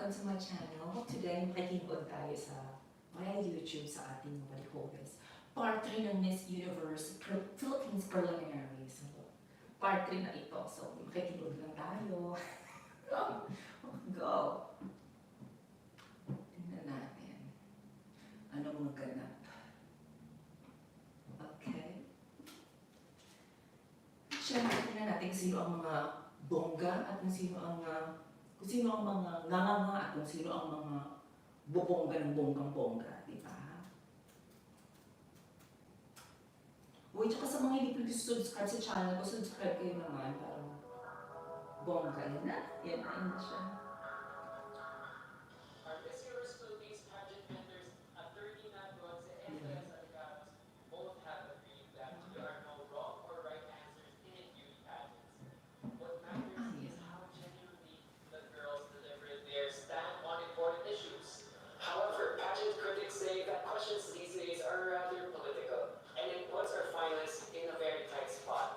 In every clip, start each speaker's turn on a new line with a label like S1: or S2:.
S1: welcome to my channel. Today, makikingkod tayo sa via YouTube sa ating what do you call this? Part 3 ng Miss Universe Philippines Preliminary. So, part 3 na ito. So, makikingkod lang tayo. Go! Tingnan natin. Ano mga ganap? Okay. Siyempre, tingnan natin sino ang mga bongga at kung sino ang mga nganga at kung sino ang mga bubongga ng bonggang-bongga, di ba? Uy, tsaka sa mga hindi subscribe sa channel ko, subscribe kayo naman para bongga. Yan na. Yan na siya.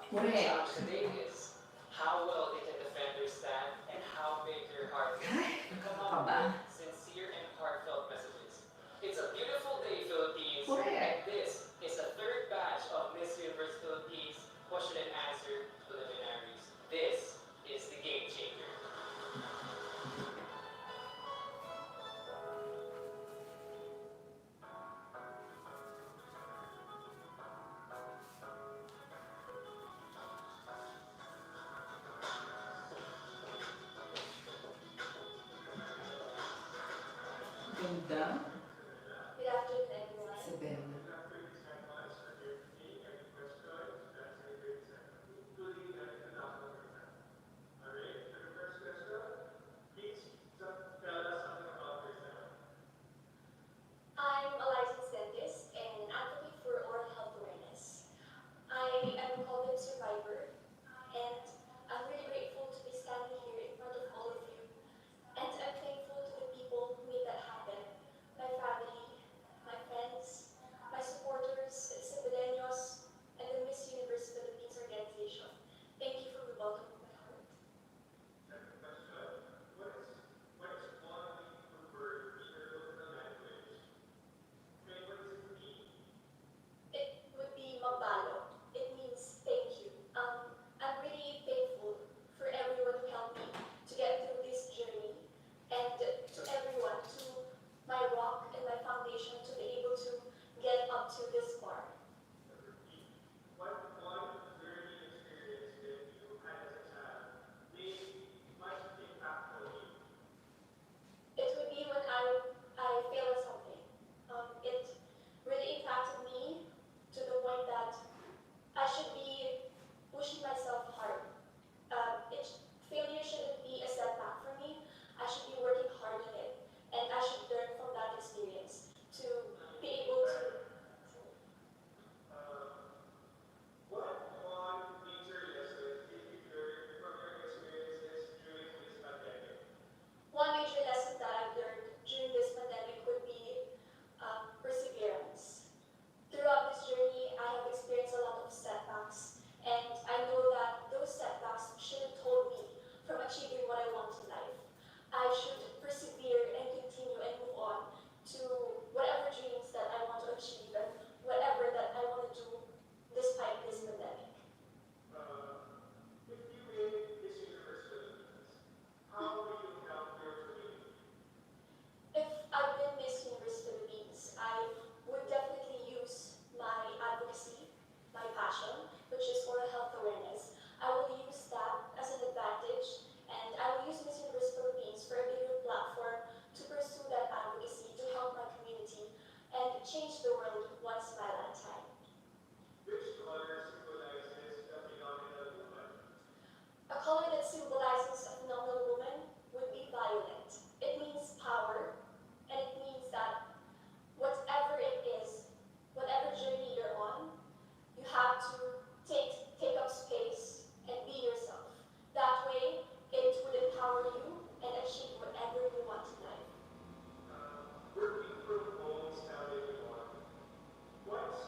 S2: Correct. Today is how well they can defend their stand and how big their heart is. Come up with sincere and heartfelt messages. It's a beautiful day, Philippines.
S1: Correct.
S2: And this is the third batch of Miss Universe Philippines question and answer preliminaries. This is the game changer.
S1: Ganda.
S3: Good afternoon, everyone.
S1: Sa Bella.
S3: I'm a licensed dentist and an advocate for oral health awareness. I am a COVID survivor, and I'm really grateful to be standing here in front of all of you. And I'm thankful to the people who made that happen. My family, my friends, my supporters, Cebudeños, and the Miss Universe Philippines organization. Thank you for the welcome of my heart. It would be mabalo. It means thank you. I'm really thankful for everyone who helped me to get through this journey, and to everyone, to my rock and my foundation to be able to get up to this bar. It would be when I fail at something. It really impacted me to the point that I should be pushing myself hard. Failure shouldn't be a setback for me. I should be working hard on it, and I should learn from that experience to be able to. One major lesson that I've learned during this pandemic would be perseverance. Throughout this journey, I have experienced a lot of setbacks, and I know that those setbacks shouldn't hold me from achieving what I want in life. I should persevere and continue and move on to whatever dreams that I want to achieve and whatever that I want to do despite this pandemic. If I've been Miss Universe Philippines, I would definitely use my advocacy, my passion, which is oral health awareness. I will use that as an advantage, and I will use Miss Universe Philippines for a bigger platform to pursue that advocacy to help my community and change the world one smile at a time. A color that symbolizes a phenomenal woman would be violet. It means power, and it means that whatever it is, whatever journey you're on, you have to take up space and be yourself. That way, it would empower you and achieve whatever you want in life.
S2: Working from home sounded one. What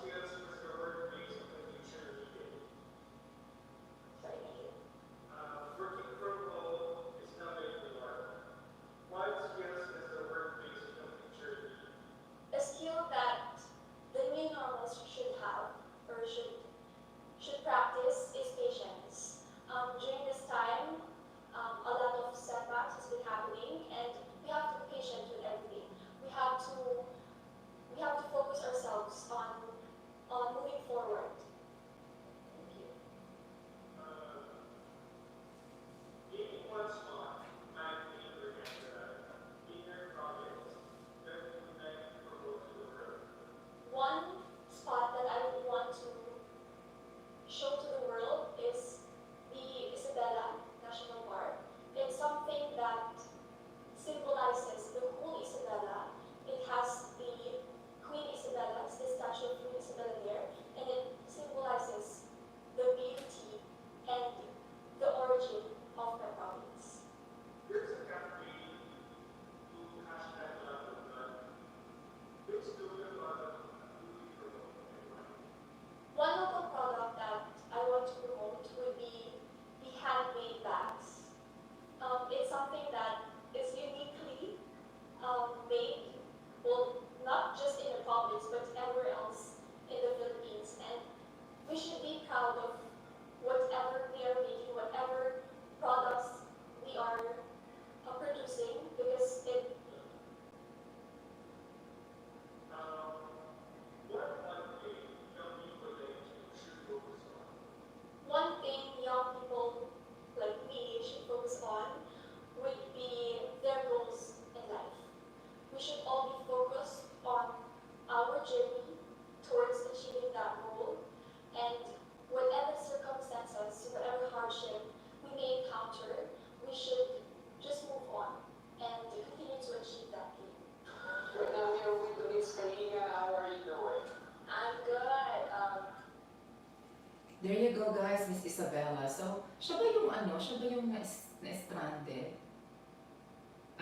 S1: There you go guys, Miss Isabella. So, siya ba yung ano, siya ba yung na-stranded?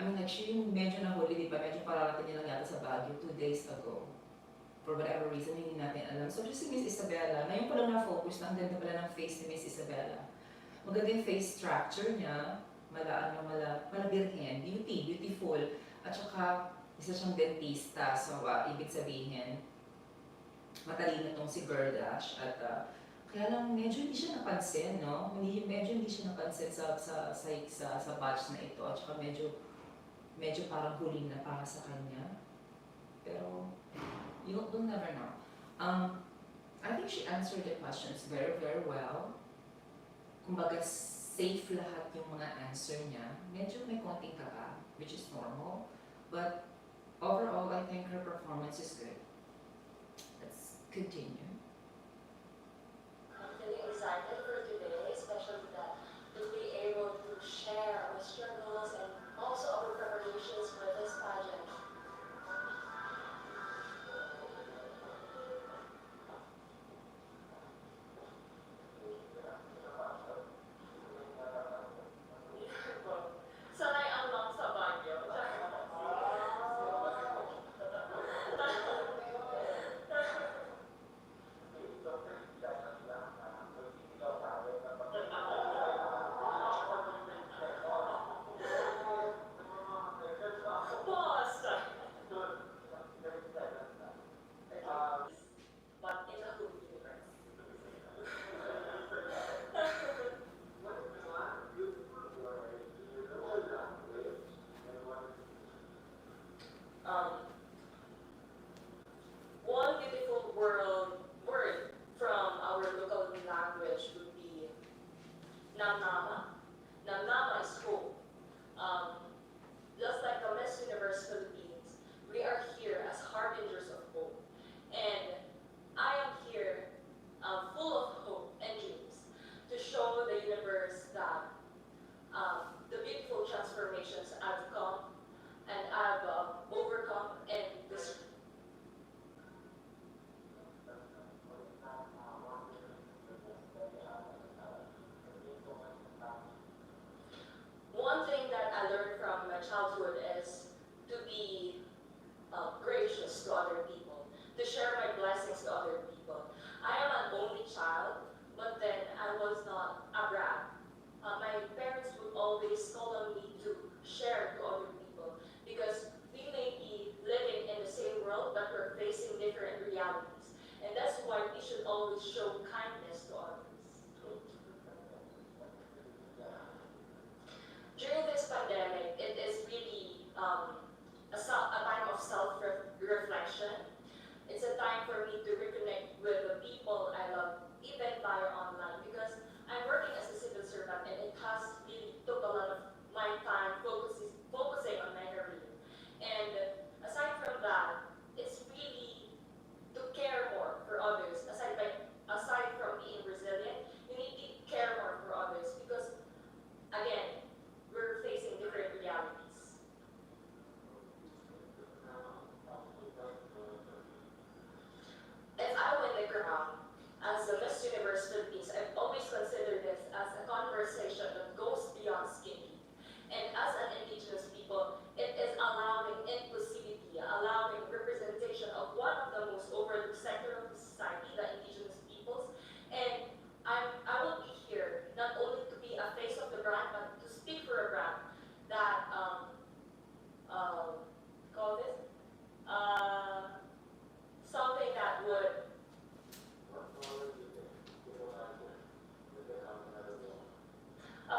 S1: I mean, like, siya yung medyo nahuli, di ba? Medyo pararating niya lang yata sa Baguio 2 days ago. For whatever reason, hindi natin alam. So, just si Miss Isabella, ngayon ko lang na-focus na ang ganda pala ng face ni Miss Isabella. Maganda yung face structure niya, malabirhen, beautiful. At saka, isa siyang dentista, so ibig sabihin, matalino tong si Girl Dash. At kaya lang medyo hindi siya napansin, no? Medyo hindi siya napansin sa batch na ito. At saka medyo parang huling na para sa kanya. Pero, you'll never know. I think she answered the questions very, very well. Kumbaga, safe lahat yung mga answer niya. Medyo may konting kaba, which is normal. But overall, I think her performance is good. Let's continue.
S3: I'm feeling excited for today, especially that we'll be able to share our struggles and also our preparations for this pageant. Sanay ang lang sa Baguio. Basta. But in the whole universe. Um, One beautiful word from our local language would be namnama. Namnama is hope. Just like the Miss Universe Philippines, we are here as harbingers of hope. And I am here full of hope and dreams to show the universe that the beautiful transformations I've come and I've overcome and this. One thing that I learned from my childhood is to be gracious to other people, to share my blessings to other people. I am an only child, but then I was not a brat. My parents would always call on me to share to other people because we may be living in the same world, but we're facing different realities. And that's why we should always show kindness to others. During this pandemic, it is really a time of self-reflection. It's a time for me to reconnect with the people I love, even via online, because I'm working as a civil servant and it has really took a lot of my time focusing on my career. And aside from that, it's really to care more for others. Aside from being resilient, you need to care more for others because, again, we're facing different realities. If I win the crown as the Miss Universe Philippines, I've always considered this as a conversation that goes beyond skin deep. And as an indigenous people, it is allowing inclusivity, allowing representation of one of the most overlooked sector of society, the indigenous peoples. And I will be here not only to be a face of the brand, but to speak for a brand that call this something that would a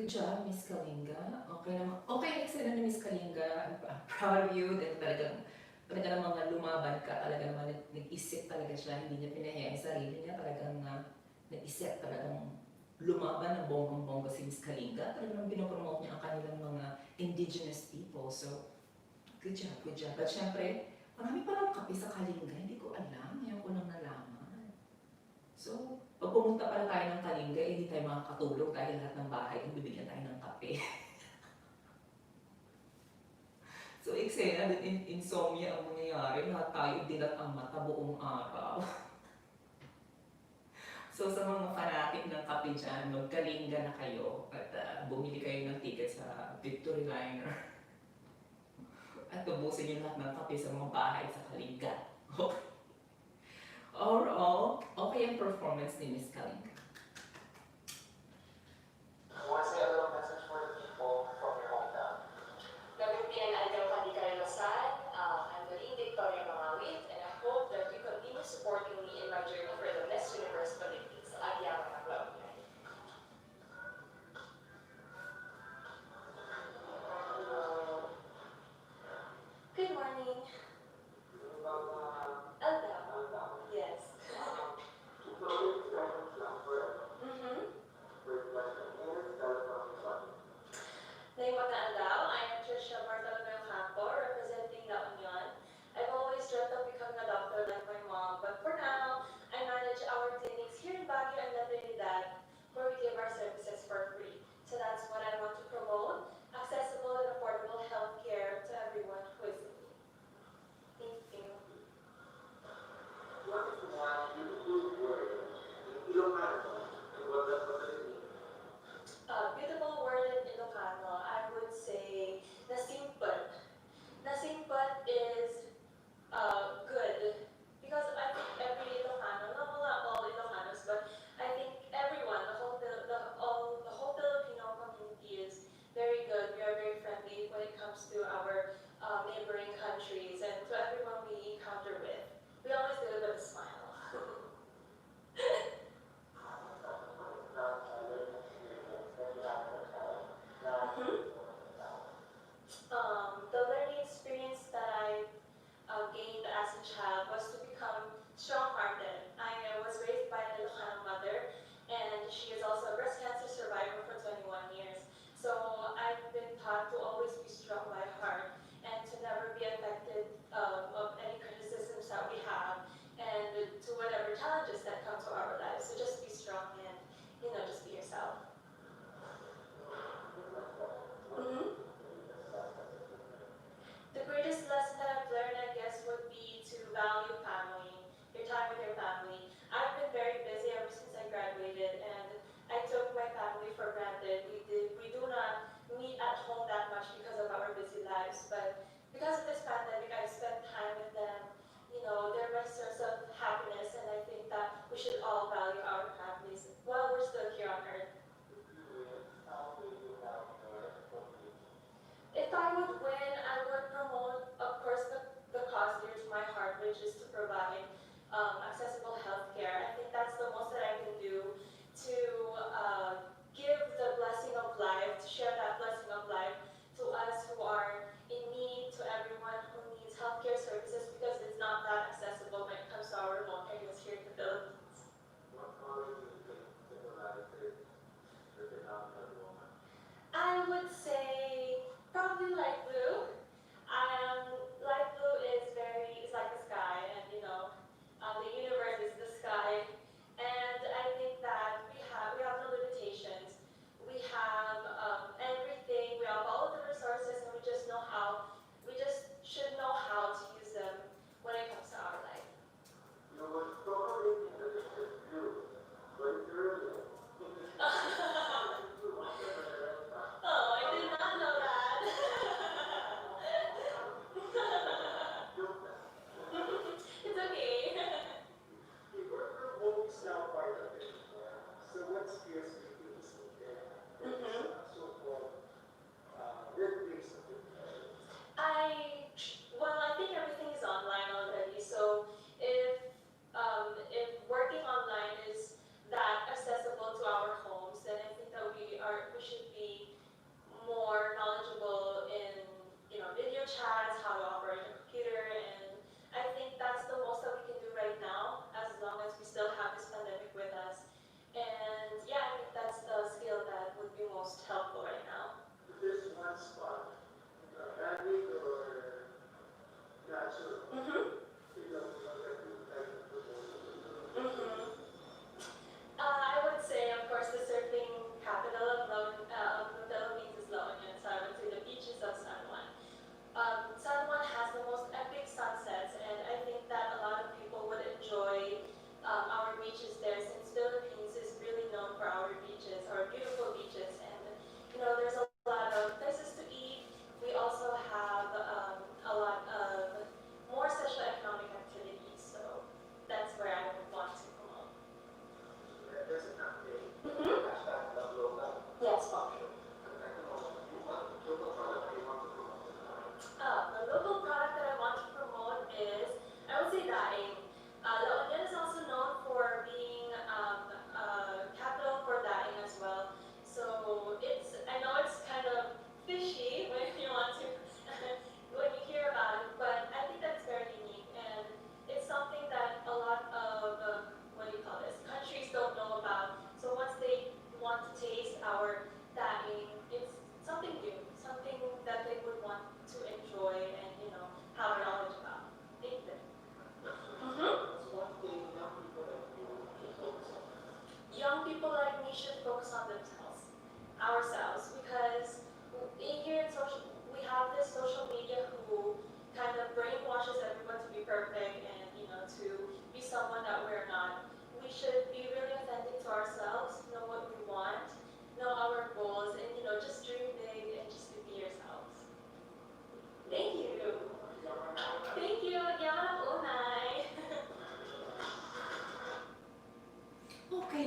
S1: Good job, Miss Kalinga. Okay naman. Okay, excellent na Miss Kalinga. I'm proud of you. That talaga namang lumaban ka. Talaga naman nag-isip talaga siya. Hindi niya pinahiya yung sarili niya. Talagang nag-isip talagang lumaban ng bonggang-bongga si Miss Kalinga. Talagang pinopromote niya ang kanilang mga indigenous people. So, good job, good job. But syempre, marami palang kape sa Kalinga. Hindi ko alam. Ngayon ko lang nalaman. So, pag pumunta pala tayo ng Kalinga, hindi tayo makakatulog dahil lahat ng bahay ay bibigyan tayo ng kape. So, eksena din insomnia ang mangyayari. Lahat tayo dilat ang mata buong araw. So, sa mga fanatic ng kape dyan, magkalinga na kayo at bumili kayo ng ticket sa Victory Liner. At tubusin yung lahat ng kape sa mga bahay sa Kalinga. Overall, okay ang performance ni Miss Kalinga.
S2: Want to say a little message for the people from your hometown?
S4: Nagpipilian Aldaw Pandikay Losan, I'm Doreen Victoria Mangawit, and I hope that you continue supporting me in my journey for the Miss Universe Philippines. Agyaman na club.
S3: Good morning. Aldaw. Yes. Mm-hmm.
S4: Name of Aldaw, I am Trisha Bartolomeo Campo, representing La Union. I've always dreamt of becoming a doctor like my mom, but for now, I manage our clinics here in Baguio and La Trinidad, where we give our services for free. So that's what I want to promote, accessible and affordable healthcare to everyone who is in need. Thank you. Beautiful word in Ilocano, I would say nasimpot. Nasimpot is good because I think every Ilocano, not all Ilocanos, but I think everyone, the whole Filipino community is very good. We are very friendly when it comes to our neighboring countries and to everyone we encounter with. We always do it with a smile. The learning experience that I gained as a child was to become strong-hearted. I was raised by an Ilocano mother, and she is also a breast cancer survivor for 21 years. So I've been taught to always be strong by heart and to never be affected of any criticisms that we have and to whatever challenges that come to our lives. So just be strong and, just be yourself. Mhm. The greatest lesson that I've learned, I guess, would be to value family, your time with your family. I've been very busy ever since I graduated, and I took my family for granted. We do not meet at home that much because of our busy lives, but because of this pandemic, I've spent time with them. They're my source of happiness, and I think that we should all value our families while we're still here on earth. If I would win, I would promote, of course, the cause dear to my heart, which is to provide accessible healthcare. I think that's the most that I can do to give the blessing of life, to share that blessing of life to us who are in need, to everyone who needs healthcare services, because it's not that accessible when it comes to our remote areas here in the Philippines. I would say probably light blue. Light blue is like the sky, and the universe is the sky.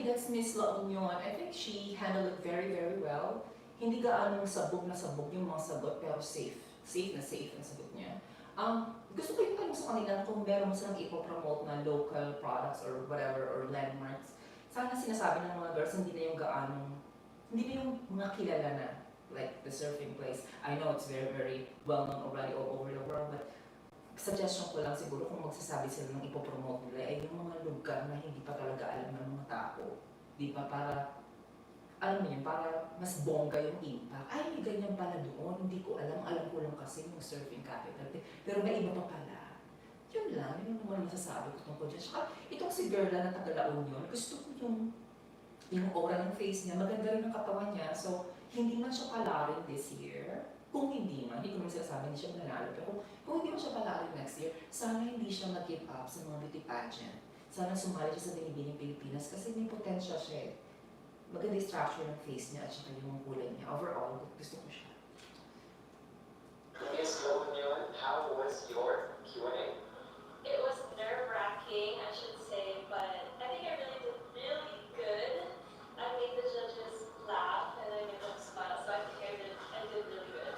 S1: Okay, that's Miss La Union. I think she handled it very, very well. Hindi gaanong sabog na sabog yung mga sagot, pero safe. Safe na safe ang sagot niya. Gusto ko yung tanong sa kanila kung meron mo silang ipopromote na local products or whatever, or landmarks. Sana sinasabi ng mga girls, hindi na yung gaanong, hindi na yung mga kilala na, like the surfing place. I know it's very, very well known already all over the world, but suggestion ko lang siguro kung magsasabi sila ng ipopromote nila ay yung mga lugar na hindi pa talaga alam ng mga tao. Di ba? Para, alam mo yun, para mas bongga yung impact. Ay, may ganyan pala doon. Hindi ko alam. Alam ko lang kasi yung surfing capital. Pero may iba pa pala. Yun lang. Yun yung naman masasabi ko tungkol dyan. Saka, itong si Gerla na taga-Laon yun, gusto ko yung aura ng face niya. Maganda rin ang katawan niya. So, hindi man siya palarin this year. Kung hindi man, hindi ko naman sinasabi hindi siya mananalo. Pero kung hindi man siya palarin next year, sana hindi siya mag-give up sa mga beauty pageant. Sana sumali siya sa Binibining Pilipinas kasi may potential siya eh. Maganda yung structure ng face niya at saka yung kulay niya. Overall, gusto ko siya.
S2: Miss La Union, how was your Q&A?
S4: It was nerve-wracking, I should say, but I think I really did really good. I made the judges laugh and I made them smile, so I think I did really good.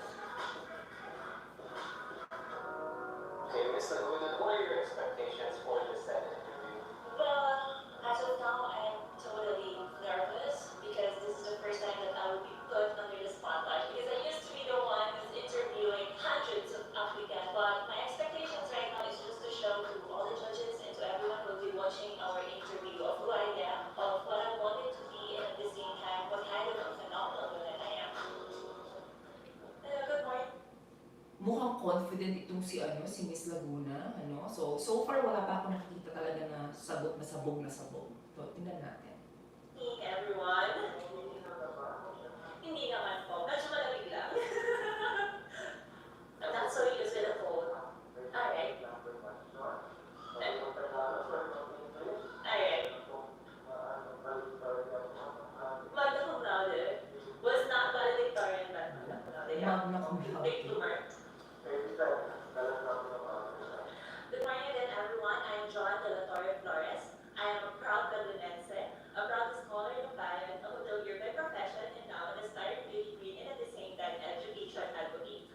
S2: Okay, Miss Laguna, what are your expectations for the second interview?
S4: Well, as of now, I'm totally nervous because this is the first time that I will be put under the spotlight. Because I used to be the one who's interviewing hundreds of applicants, but my expectations right now is just to show to all the judges and to everyone who will be watching our interview of who I am, of what I wanted to be, and at the same time, what kind of a phenomenal woman I am. Good morning.
S1: Mukhang confident itong si Miss Laguna, ano. So far wala pa ako nakikita talaga na sabog na sabog na sabog. So, tingnan natin.
S4: Hey everyone. Hindi naman po. Medyo malamig lang. Not so used to the cold. Alright. Alright. Magna cum laude. Was not valedictorian, but magna cum laude. Yeah.
S1: Magna cum laude.
S4: Big bloomer. Good morning again, everyone. I'm John De La Torre Flores. I am a proud Galunense, a proud scholar ng bayan, a hotelier by profession, and now an aspiring beauty queen and at the same time education advocate.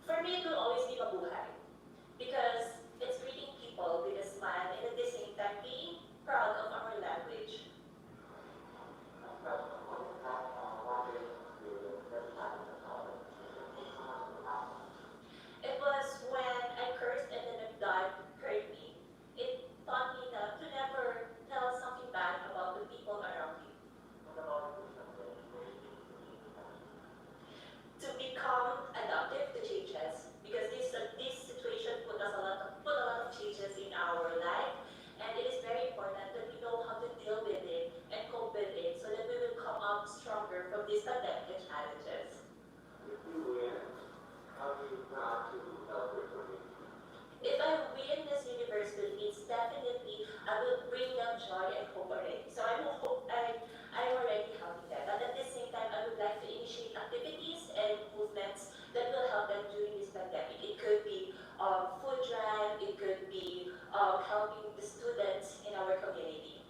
S4: For me, it will always be mabuhay because it's greeting people with a smile and at the same time being proud of our language. It was when I cursed and then if God heard me. It taught me that to never tell something bad about the people around you. To become adaptive to changes because this situation put a lot of changes in our life, and it is very important that we know how to deal with it and cope with it so that we will come out stronger from these pandemic challenges. If I win this universe Philippines, definitely I will bring them joy and hope already. So I will hope I'm already helping them. But at the same time, I would like to initiate activities and movements that will help them during this pandemic. It could be food drive, it could be helping the students in our community.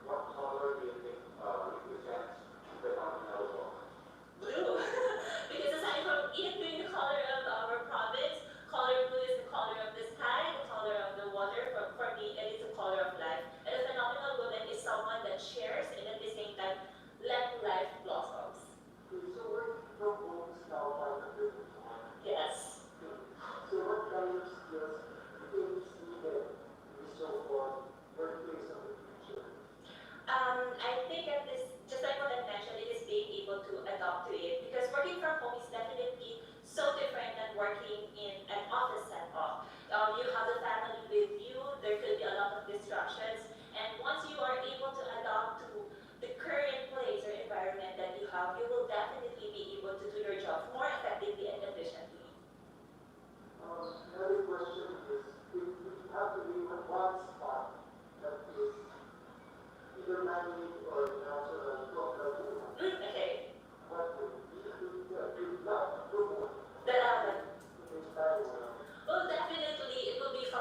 S2: What color do you think represents the national?
S4: Blue. Because aside from it being the color of our province, color blue is the color of the sky, the color of the water. For me, it is the color of life. And a phenomenal woman is someone that shares and at the same time let life blossoms.
S2: So we're proposed now by the business.
S4: Yes.
S2: So what kind of skills do you see that we so-called workplace of the future?
S4: I think at this, just like what I mentioned, it is being able to adapt to it because working from home is definitely so different than working in an office setup. You have the family with you, there could be a lot of distractions, and once you are able to adapt to the current place or environment that you have, you will definitely be able to do your job more effectively and efficiently.
S2: Another question is, if you have to be in one spot that is either man-made or natural,
S4: Okay.
S2: what would you love to promote?
S4: That
S2: In Taiwan?
S4: well, definitely it will be from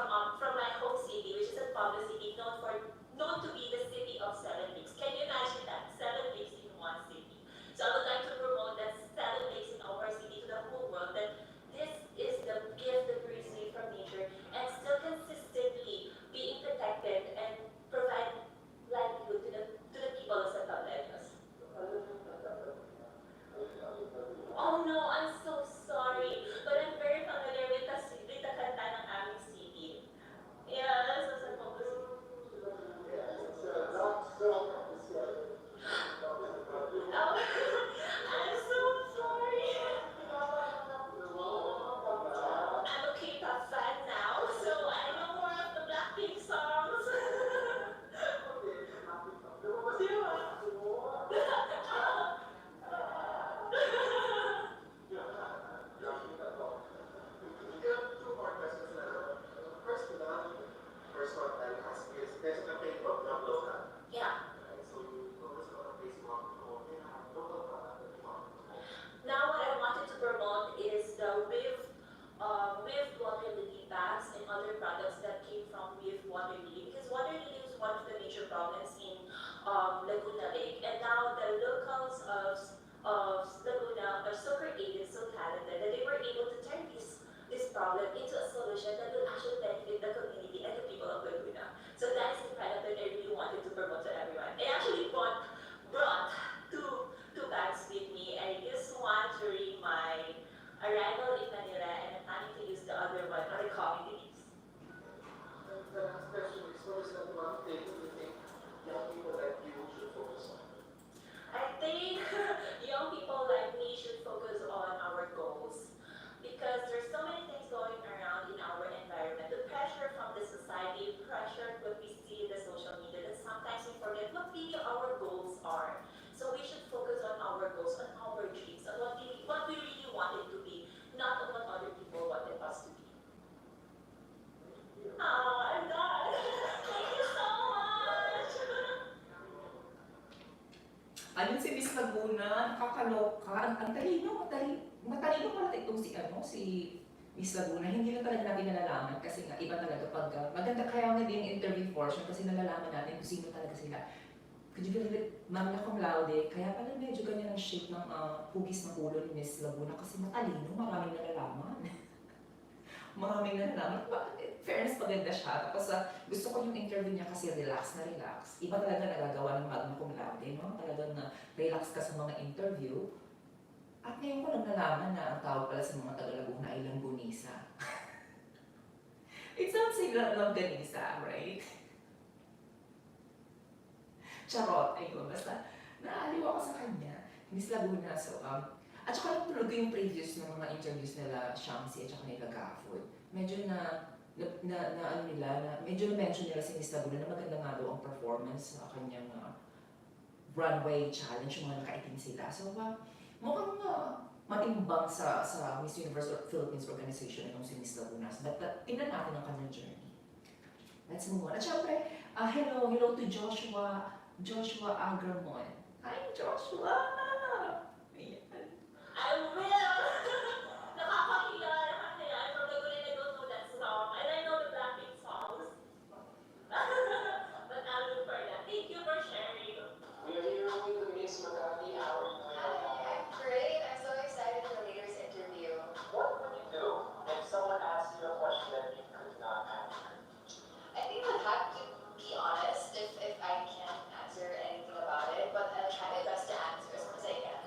S4: problem into a solution that will actually benefit the community and the people of Laguna. So that is the product that I really wanted to promote to everyone. I actually brought two bags with me. I used one during my arrival in Manila, and I'm planning to use the other one on the coming days.
S2: The last question is, what is the one thing you think young people like you should focus on?
S4: I think young people like me should focus on our goals because there's so many things going around in our environment. The pressure from the society, pressure what we see in the social media, that sometimes we forget what really our goals are. So we should focus on our goals, on our dreams, on what we really wanted to be, not on what other people wanted us to be. I'm done. Thank you so much.
S1: Ayun si Miss Laguna, nakakaloka. Ang matalino pala itong si Miss Laguna. Hindi na talaga natin nalalaman kasi nga iba talaga pag maganda kaya nga din yung interview portion kasi nalalaman natin kung sino talaga sila. Could you believe it? Magna cum laude, kaya pala medyo ganyan ang shape ng hugis ng ulo ni Miss Laguna kasi matalino, maraming nalalaman. Maraming nalalaman. Fairness, maganda siya. Tapos gusto ko yung interview niya kasi relax na relax. Iba talaga nagagawa ng magna cum laude, no? Talagang relax ka sa mga interview. At ngayon ko lang nalaman na ang tawag pala sa mga taga-Laguna ay Langgunisa. It sounds like Langganisa, right? Charot, ayun. Basta naaliw ako sa kanya. Miss Laguna. So, at saka nung tunog ko yung previous ng mga interviews nila Shamsi at saka nila Gafford. Medyo ano nila, medyo na-mention nila si Miss Laguna na maganda nga daw ang performance sa kanyang runway challenge, yung mga nakaitim sila. So, mukhang matimbang sa Miss Universe Philippines organization itong si Miss Laguna. But tingnan natin ang kanyang journey. Let's move on. At syempre, hello to Joshua Agramon. Hi, Joshua! Ayan.
S4: I will! Nakakahiya. I'm from Laguna and I don't know that song. And I know the Blackpink songs. But I'll look for that. Thank you for sharing.
S2: We are here with Miss McCarthy. How are you doing?
S5: Hi, I'm great. I'm so excited for the leaders interview.
S2: What would you do if someone asked you a question that you could not answer?
S5: I think I'd have to be honest if I can't answer anything about it, but I'll try my best to answer as much as I can.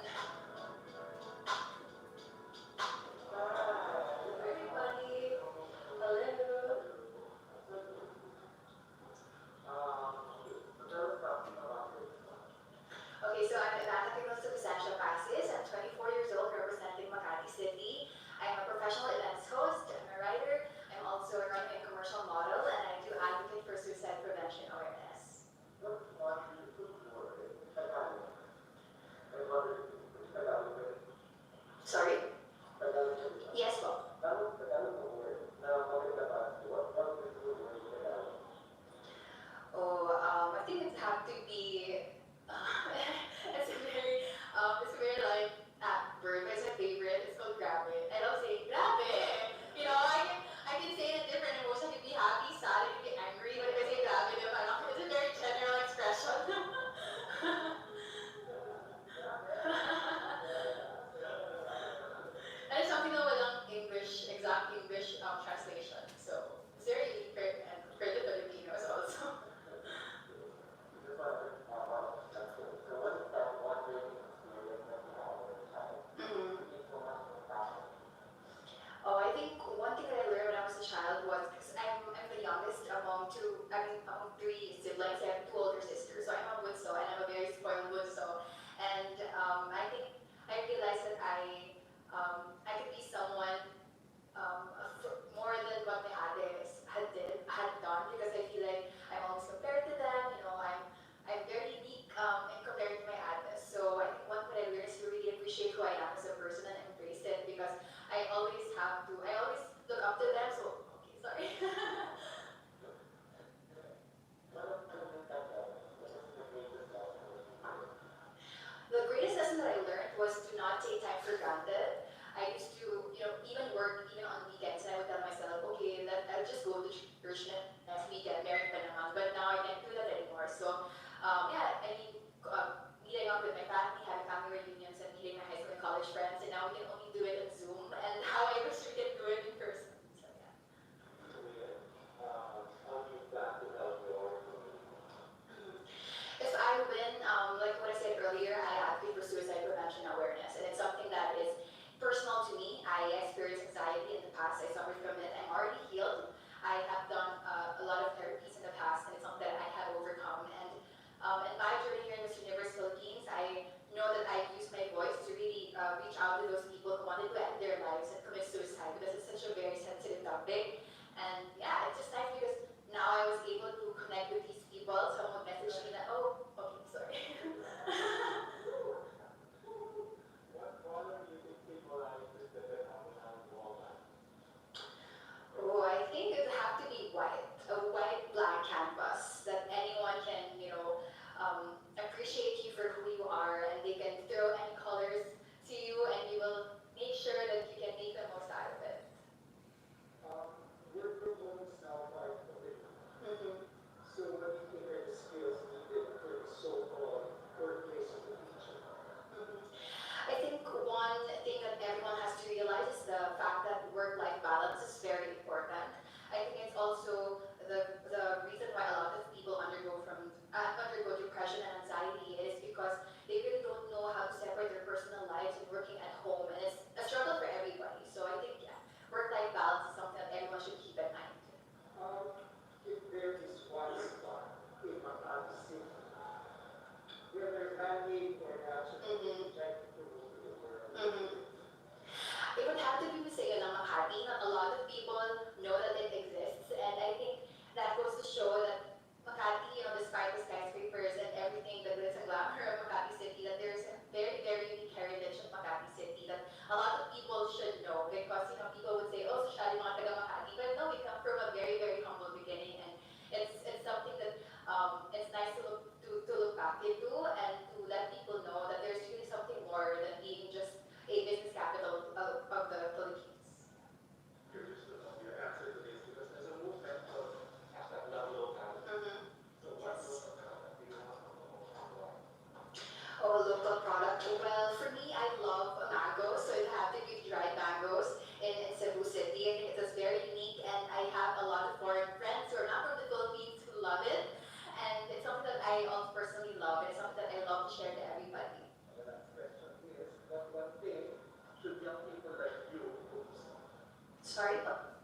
S5: Sorry?
S2: What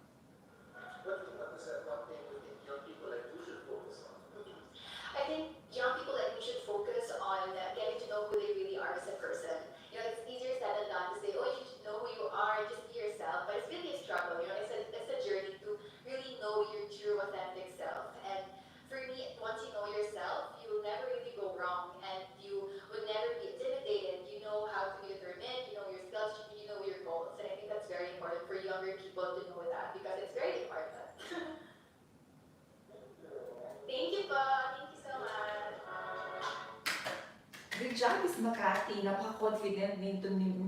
S2: is that one thing you think young people like you should focus on?
S5: I think young people like me should focus on getting to know who they really are as a person. It's easier said than done to say, oh, you should know who you are and just be yourself. But it's really a struggle. It's a journey to really know your true, authentic self. And for me, once you know yourself, you will never really go wrong, and you would never be intimidated. You know how to be determined. You know your skills. You know your goals. And I think that's very important for younger people to know that because it's very important. Thank you po. Thank you so much.
S1: Good job, Miss Makati. Napaka-confident ni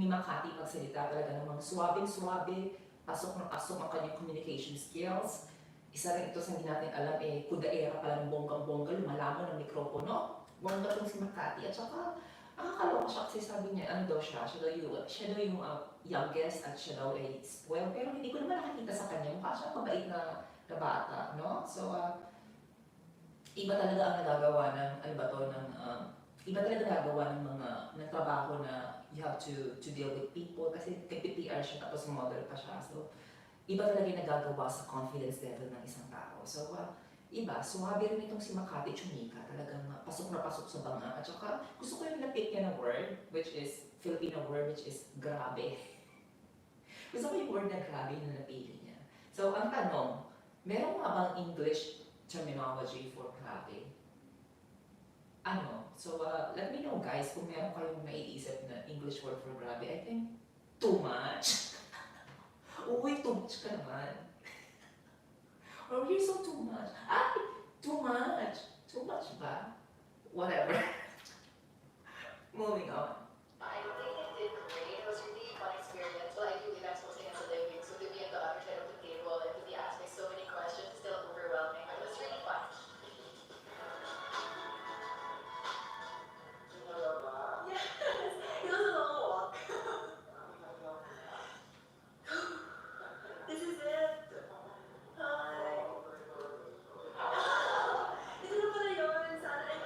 S1: Makati magsalita. Talaga namang suwabing-suwabe, pasok ng pasok ang kanyang communication skills. Isa rin ito sa hindi natin alam, QandA pala ng bonggang-bongga, lumalamon ng mikropono. Bongga itong si Makati. At saka, nakakaloka siya kasi sabi niya, ano daw siya daw yung youngest at siya daw ay spoiled. Pero hindi ko naman nakikita sa kanya. Mukha siya mabait na bata, no? So, iba talaga ang nagagawa ng, iba talaga nagagawa ng ng trabaho na you have to deal with people kasi nag-PR siya tapos model pa siya. So, iba talaga yung nagagawa sa confidence level ng isang tao. So, suwabe rin itong si Makati Chumika, talagang pasok na pasok sa banga. At saka, gusto ko yung na-pick niya na word, which is, Filipino word, which is grabe. Gusto ko yung word na grabe na napili niya. So, ang tanong, meron nga bang English terminology for grabe? So, let me know guys kung meron kayong naiisip na English word for grabe. I think, too much. Uy, too much ka naman. Or you're so too much. Too much. Too much ba? Whatever. Moving on.
S5: I think it did great. It was really a fun experience. Well, I do live exposing as a living, so to be on the other side of the table and to be asked me so many questions is still overwhelming, but it was really fun. Yes, it was a long walk. This is it. Hi. Ito na pala yun. Sana ay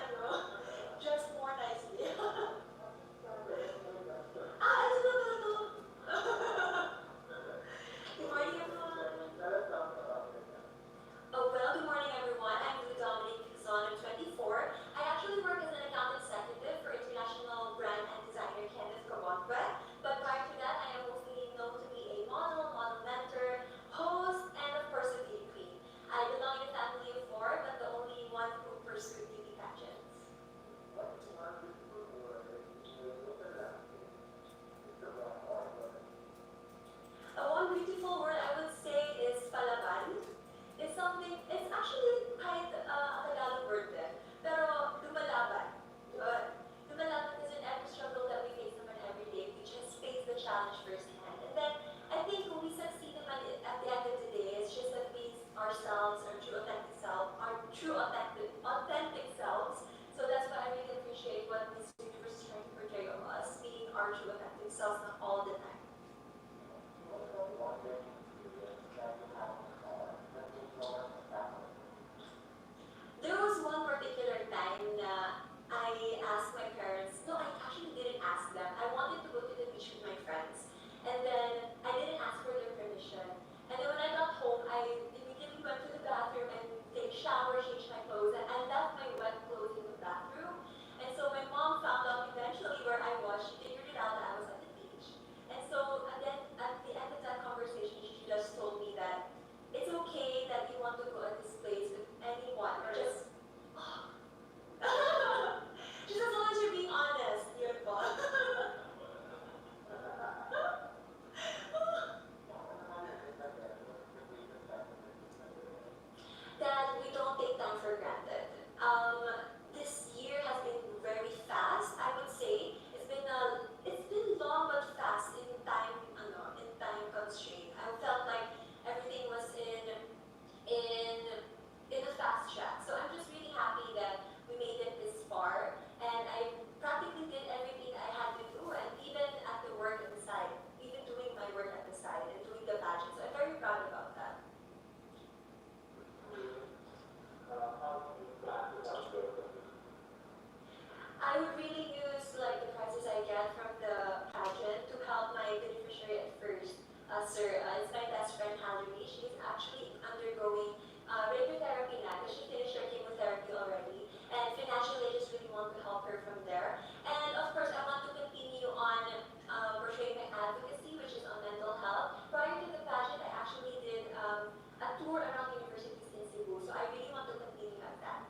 S4: tour around universities in Cebu. So I really want to continue at that.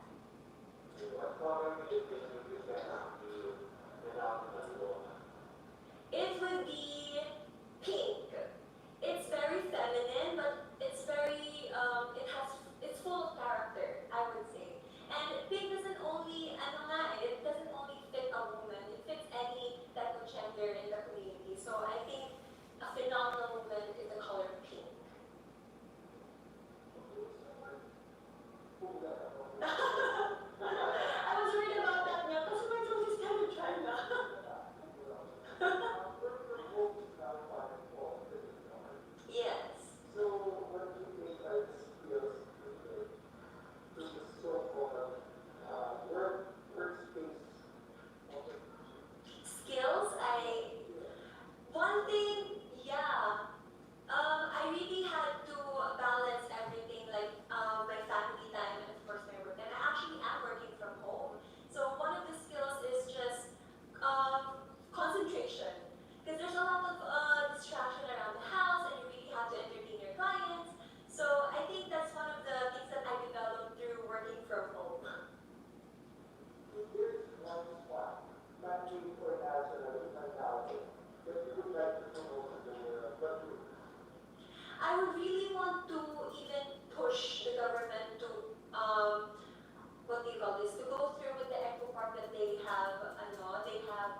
S4: It would be pink. It's very feminine, but it's very it's full of character, I would say. And pink doesn't only it doesn't only fit a woman, it fits any type of gender in the community. So I think a phenomenal woman is the color pink. I was worried about that niya kasi my throat is kind of dry na. Yes. Skills, one thing, yeah. I really had to balance everything, like my family time and of course my work. And I actually am working from home. So one of the skills is just concentration. Because there's a lot of distraction around the house and you really have to entertain your clients. So I think that's one of the things that I developed through working from home. I would really want to even push the government to what do you call this, to go through with the eco park that they have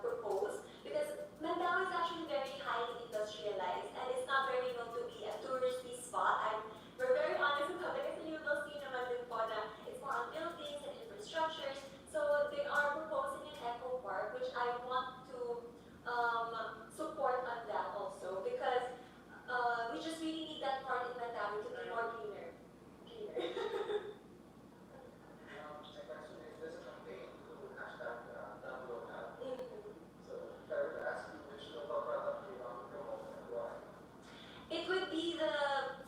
S4: proposed, because Mandaue is actually very highly industrialized and it's not very known to be a touristy spot. We're very honest about it kasi you will see naman din po na it's more on buildings and infrastructures. So they are proposing an eco park, which I want to support on that also, because we just really need that part in Mandaue to be more greener. It would be the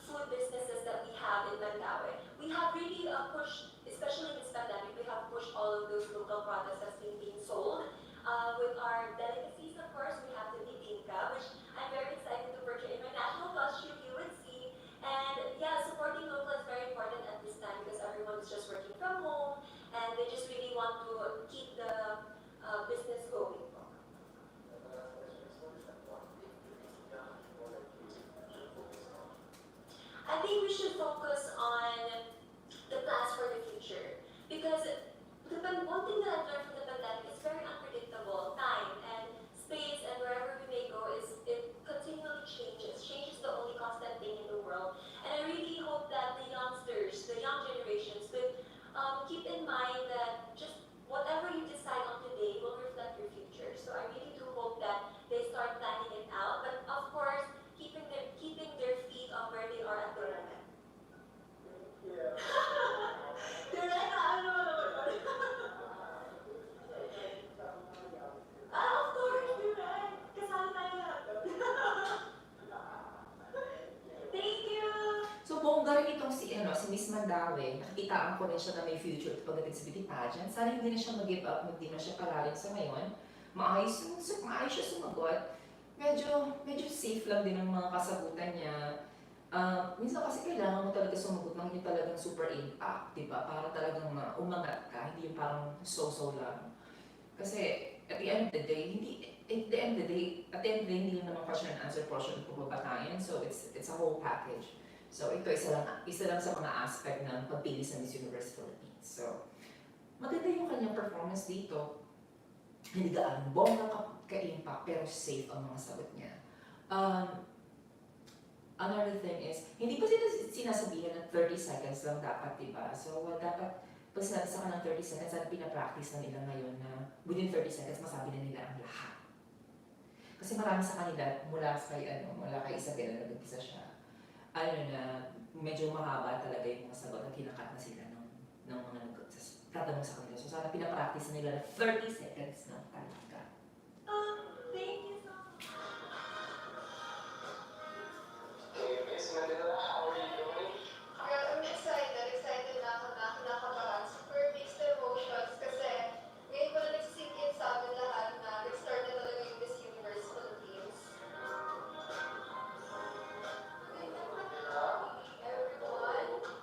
S4: food businesses that we have in Mandaue. We have really pushed, especially in this pandemic, we have pushed all of those local products that's being sold. With our delicacies, of course, we have the bibingka, which I'm very excited to portray in my national costume, you would see. And yeah, supporting local is very important at this time because everyone is just working from home and they just really want to keep the business going. I think we should focus on the plans for the future, because one thing that I've learned from the pandemic is very unpredictable. Time and space and wherever we may go it continually changes. Change is the only constant thing in the world. And I really hope that the youngsters, the young generations, would keep in mind that just whatever you decide on today will reflect your future. So I really do hope that they start planning it out, but of course, keeping their feet on where they are at the moment. Direct, ano naman. Of course, direct. Kasama tayo lahat doon. Thank you.
S1: So bongga rin itong si Miss Mandaue. Nakikitaan ko rin siya na may future pagdating sa beauty pageant. Sana hindi na siya mag-give up, hindi na siya palarin sa ngayon. Maayos siya sumagot. Medyo safe lang din ang mga kasagutan niya. Minsan kasi kailangan mo talaga sumagot ng hindi talagang super impact, di ba? Para talagang umangat ka, hindi yung parang so-so lang. Kasi at the end of the day, hindi lang naman question and answer portion kung babatayan. So it's a whole package. So ito isa lang sa mga aspect ng pagpili sa Miss Universe Philippines. So maganda yung kanyang performance dito. Hindi gaano bongga ka-impact pero safe ang mga sagot niya. Another thing is, hindi pa sinasabihan na 30 seconds lang dapat, diba? So, dapat, pag sinabi sa kanang 30 seconds, at pinapractice na nila ngayon na within 30 seconds, masabi na nila ang lahat. Kasi marami sa kanila, mula kay Isabela na nag-umpisa siya, medyo mahaba talaga yung mga sagot at kinakat na sila ng mga tatanong sa kanila. So, sana pinapractice na nila na 30 seconds na talaga.
S4: Thank you so much.
S2: Hey, Miss Manila, how are you doing?
S5: Girl, I'm excited na ako na kinakabahan. Super mixed emotions kasi ngayon ko na nagsisink in sa amin lahat na nag-start na talaga yung Miss Universe Philippines.
S4: Everyone.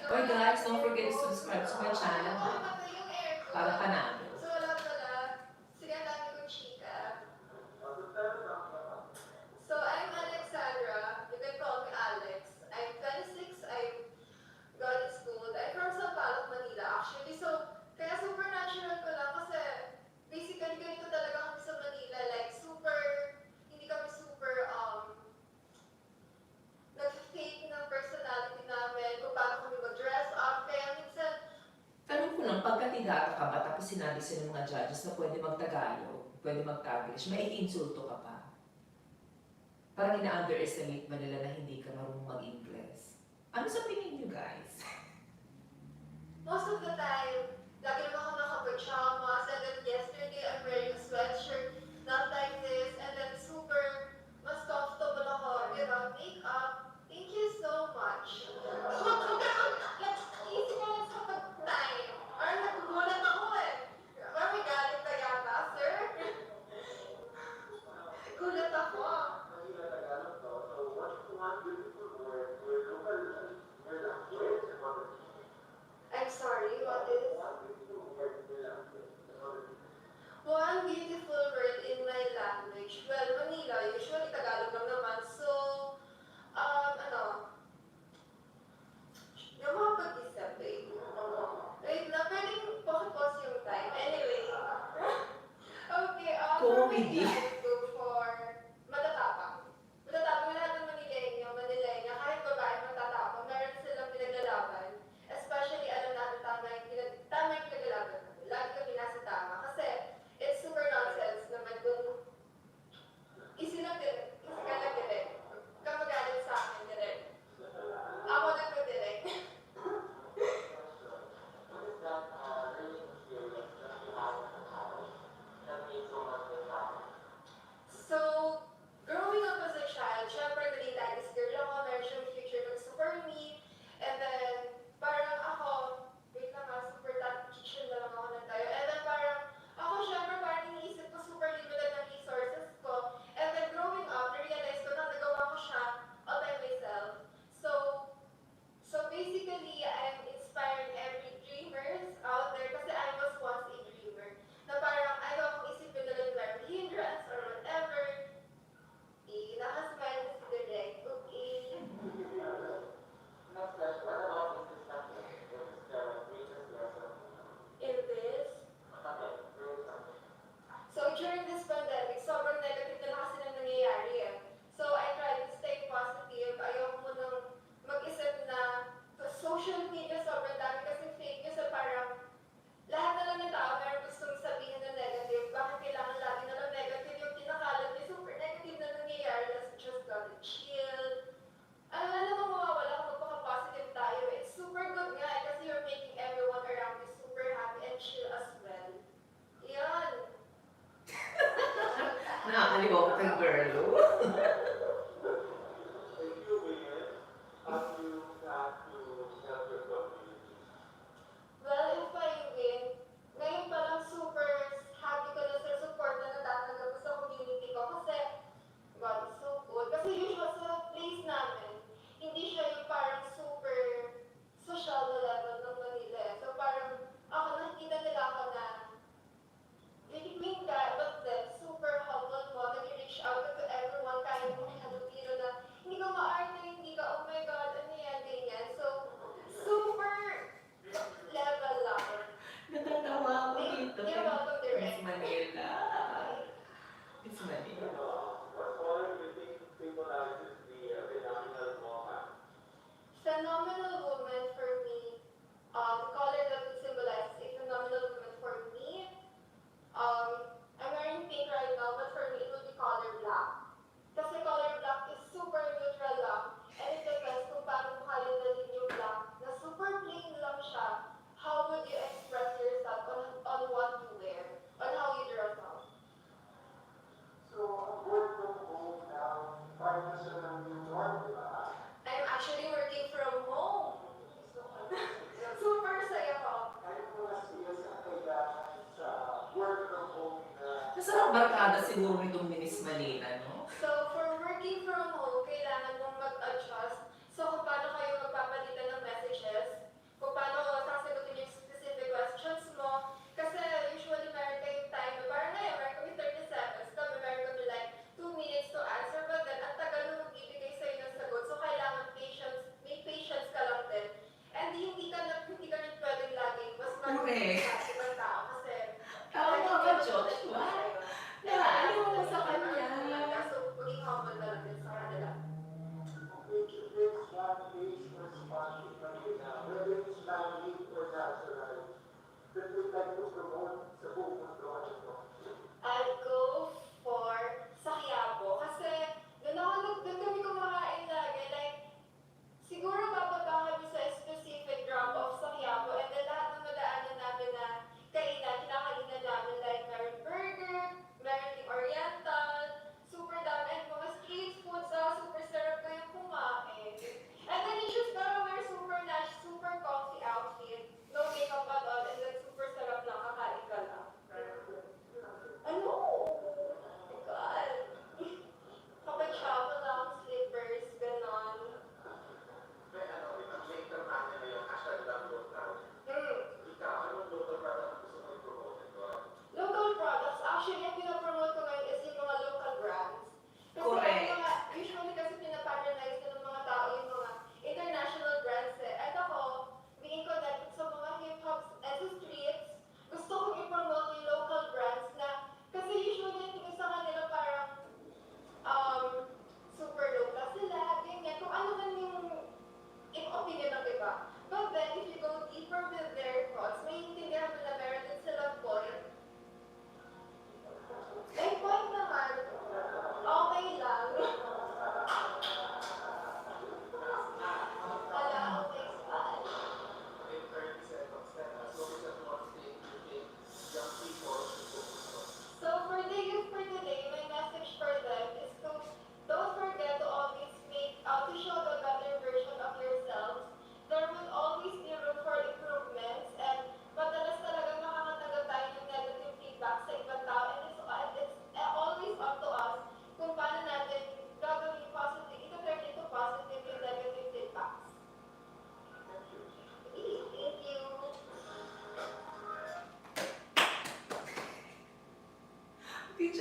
S1: Oy guys, don't forget to subscribe to my channel.
S5: Oo, patay yung aircon.
S1: Para panalo.
S5: So wala pala. Sige, ang dami kong chika. So I'm Alexandra. You can call me Alex. I'm 26. I got in school. I'm from Sampaloc, Manila actually. So kaya super natural ko lang kasi basically ganito talaga kami sa Manila. Like super, hindi kami super nag-fake ng personality namin kung paano kami mag-dress up. Kaya minsan,
S1: Tanong ko lang, pagkatigata ka ba tapos sinabi sa ng mga judges na pwede magtagalog, pwede mag-Taglish, may insulto ka pa? Parang ina-underestimate ba nila na hindi ka marunong mag-Ingles? Ano sa tingin niyo guys?
S5: most of the time, lagi naman ako naka-pajamas, and then yesterday I'm wearing a sweatshirt, not like this, and then super, mas comfortable ako, makeup. Thank you so much. Easy na lang sa pag-time. Or nagugulat ako eh. May galit na yata, sir? Gulat ako. I'm sorry, what is? One beautiful word in my language. Well, Manila, usually Tagalog lang naman. So, yung mga pag-isip, eh. Wait na, pwedeng pakipause yung time. Anyway. Okay, for
S1: Comedy.
S5: Manila, I go for matatapang. Matatapang lahat ng Manilenya, kahit babae matatapang, meron silang pinaglalaban. Especially, alam natin tama yung pinaglalaban natin. Lagi kami nasa tama. Kasi, it's super nonsense naman kung isi ka lang direct. Kamagalit sa akin direct. Ako lang ko direct. So, growing up as a child, syempre naging daddy's girl ako, meron siyang future gusto for me. And then, parang ako, wait lang super chill na lang ako ng tayo. And then parang, ako syempre parang iniisip ko super limited ng resources ko. And then growing up, na-realize ko na nagawa ko siya all by myself. So basically, I'm inspiring every dreamers out there kasi I was once a dreamer. Na parang ayaw akong isipin na lang meron hindrance or whatever. Nakasmile na si Direk. Okay. In this. So during this pandemic, sobrang negative na kasi na nangyayari eh. So I try to stay positive. Ayaw mo nang mag-isip na social media sobrang dami kasi fake news. So parang lahat na lang ng tao meron gustong sabihin na negative. Bakit kailangan lagi na lang negative? Yung kinakalat niya super negative na nangyayari. Let's just gotta chill. Ano na namang mawawala kung magpaka-positive tayo. It's super good nga eh, kasi you're making everyone around you super happy and chill as well. Yan.
S1: Nakakaliwa ko kay girl.
S5: Well, if I win, ngayon pa lang super happy ko na sa support na natatanggap ko sa community ko kasi God is so good. Kasi usual sa place namin, hindi siya yung parang super social na level ng Manila. So parang ako nakikita nila ako na Queen ka, but then super humble mo, nag-reach out ka to everyone, kaya mo ihalutiro na hindi ka maarte, hindi ka, oh my God, ano yan, ganyan. So, super level lang.
S1: Natatawa ako dito.
S5: You're welcome, Direk.
S1: It's Manila. It's Manila.
S5: Phenomenal woman for me. The color that it symbolizes a phenomenal woman for me. I'm wearing pink right now, but for me it would be color black. Kasi color black is super neutral lang. And it depends kung paano mo kalendalin yung black na super plain lang siya. How would you express yourself on what you wear? On how you dress up? I'm actually working from home. Super saya ko.
S1: Masarap barkada siguro nitong Miss Manila, no?
S5: So, for working from home, kailangan mong mag-adjust. So, kung paano kayo magpapalitan ng messages,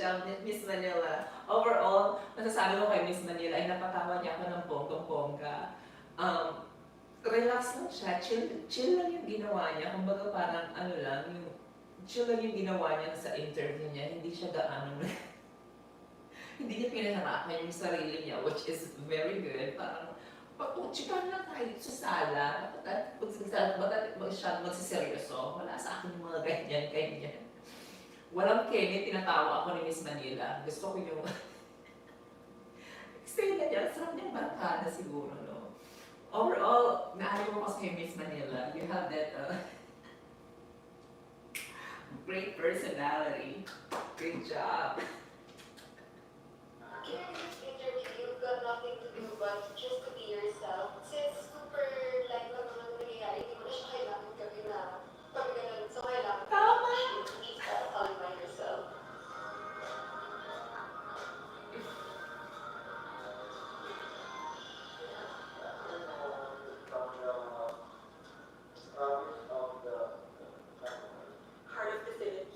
S1: job, Miss Manila. Overall, masasabi ko kay Miss Manila ay napatawa niya ako ng bonggang-bongga. Relax lang siya, chill lang yung ginawa niya. Kumbaga parang ano lang, chill lang yung ginawa niya sa interview niya. Hindi siya gaano hindi niya pinahirapan yung sarili niya, which is very good. Parang, pag-uchikan lang tayo sa sala, bakit masyado magsiseryoso? Wala sa akin yung mga ganyan. Walang keme, tinatawa ako ni Miss Manila. Gusto ko yung stay na niya, sarap niyang barkada siguro, no? Overall, naalim mo kasi kay Miss Manila. You have that great personality. Great job.
S5: During this interview, you've got nothing to do but just to be yourself. Since super light lang naman nangyayari, hindi mo na siya kailangan gawin na pag ganun. So, kailangan
S1: Tama!
S5: you need to qualify yourself.
S4: Heart of the Philippines.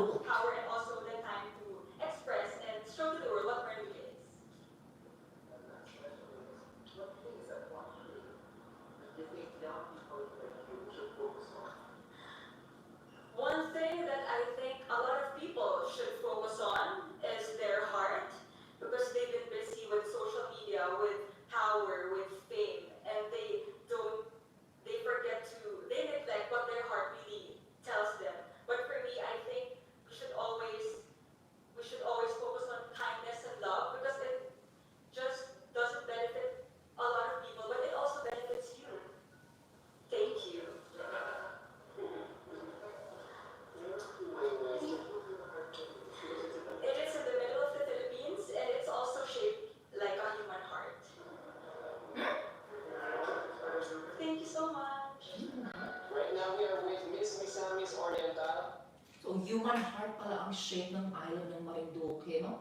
S1: Look.
S4: power and also the time to express and show to the world what Marluke is.
S2: What things that one you think young people like you should focus on?
S4: One thing that I think a lot of people should focus on is their heart because they've been busy with social media, with power, with fame, and they neglect what their heart really tells them. But for me, I think we should always focus on kindness and love because it just doesn't benefit a lot of people, but it also benefits you. Thank you. It is in the middle of the Philippines and it's also shaped like a human heart. Thank you so much.
S2: Right now we are with Miss Misamis Oriental.
S1: So, human heart pala ang shape ng island ng Marinduque. No?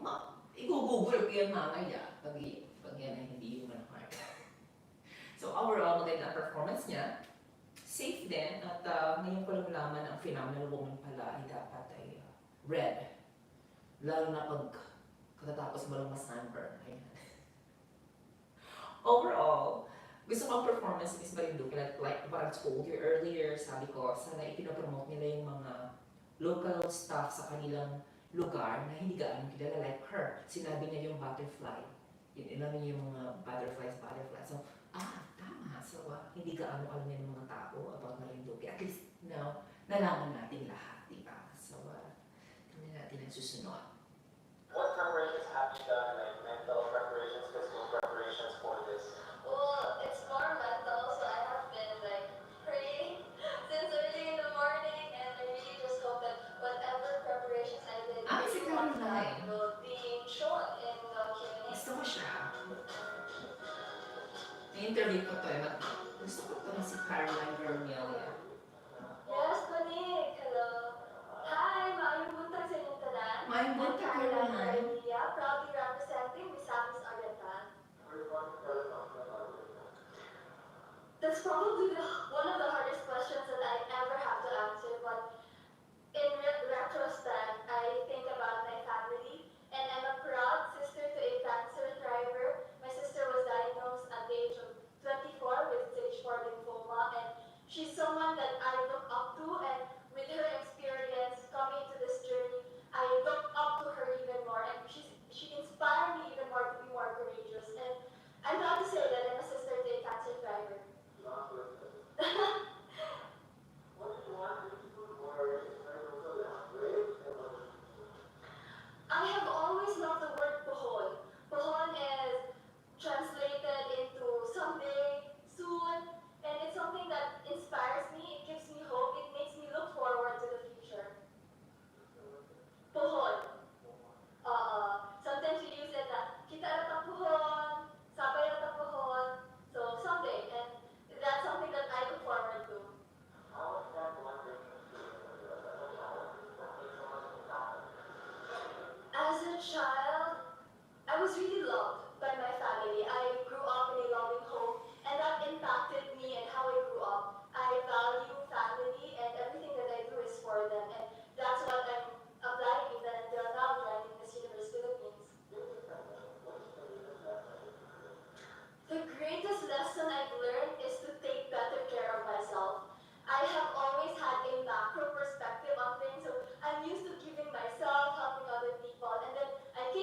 S1: I-google ko yan mamaya pag yan ay hindi human heart. So, overall, maganda ang performance niya. Safe din. At ngayon ko lang nalaman ang phenomenal woman pala ay dapat ay red. Lalo na pag katatapos mo lang ma-sunburn. Ayan. Overall, gusto ko ang performance ni Miss Marinduque. Like what I told you earlier, sabi ko, sana ipinopromote nila yung mga local stuff sa kanilang lugar na hindi gaano kilala like her. Sinabi niya yung butterfly. Alam niyo yung mga butterflies. So, tama. So, hindi gaano alam niya ng mga tao about Marinduque. At least, now, nalaman natin lahat, di ba? So, tingnan natin ang susunod.
S2: What preparations have you done, like mental preparations, physical preparations for this?
S5: Well, it's more mental, so I have been like praying since early in the morning, and I really just hope that whatever preparations I did
S1: Si
S5: on
S1: Caroline.
S5: that will be shown in the Q&A.
S1: Gusto ko siya. Na-interview ko to gusto ko to si Caroline Vermelia.
S5: Yes, Tonic. Hello. Hi, maayong buntag sa inyong tanan.
S1: Maayong
S5: I'm
S1: buntag,
S5: Caroline
S1: Caroline.
S5: Garcia, proudly representing Misamis Oriental. That's probably one of the hardest questions that I ever have to answer, but in retrospect, I think about my family, and I'm a proud sister to a cancer thriver. My sister was diagnosed at the age of 24 with stage 4 lymphoma, and she's someone that I look up to, and with her experience coming into this journey, I look up to her even more, and she inspired me even more to be more courageous. And I'm proud to say that I'm a sister to a cancer thriver. I have always loved the word pohon. Pohon is translated into someday, soon, and it's something that inspires me, it gives me hope, it makes me look forward to the future. Pohon. Sometimes we use it that kita ratang pohon, sabay ratang pohon, so someday, and that's something that I look forward to. As a child, I was really loved by my family. I grew up in a loving home, and that impacted me and how I grew up. I value family, and everything that I do is for them, and that's what I'm applying even until now, joining Miss Universe Philippines. The greatest lesson I've learned is to take better care of myself. I have always had a macro perspective on things, so I'm used to giving myself, helping other people, and then I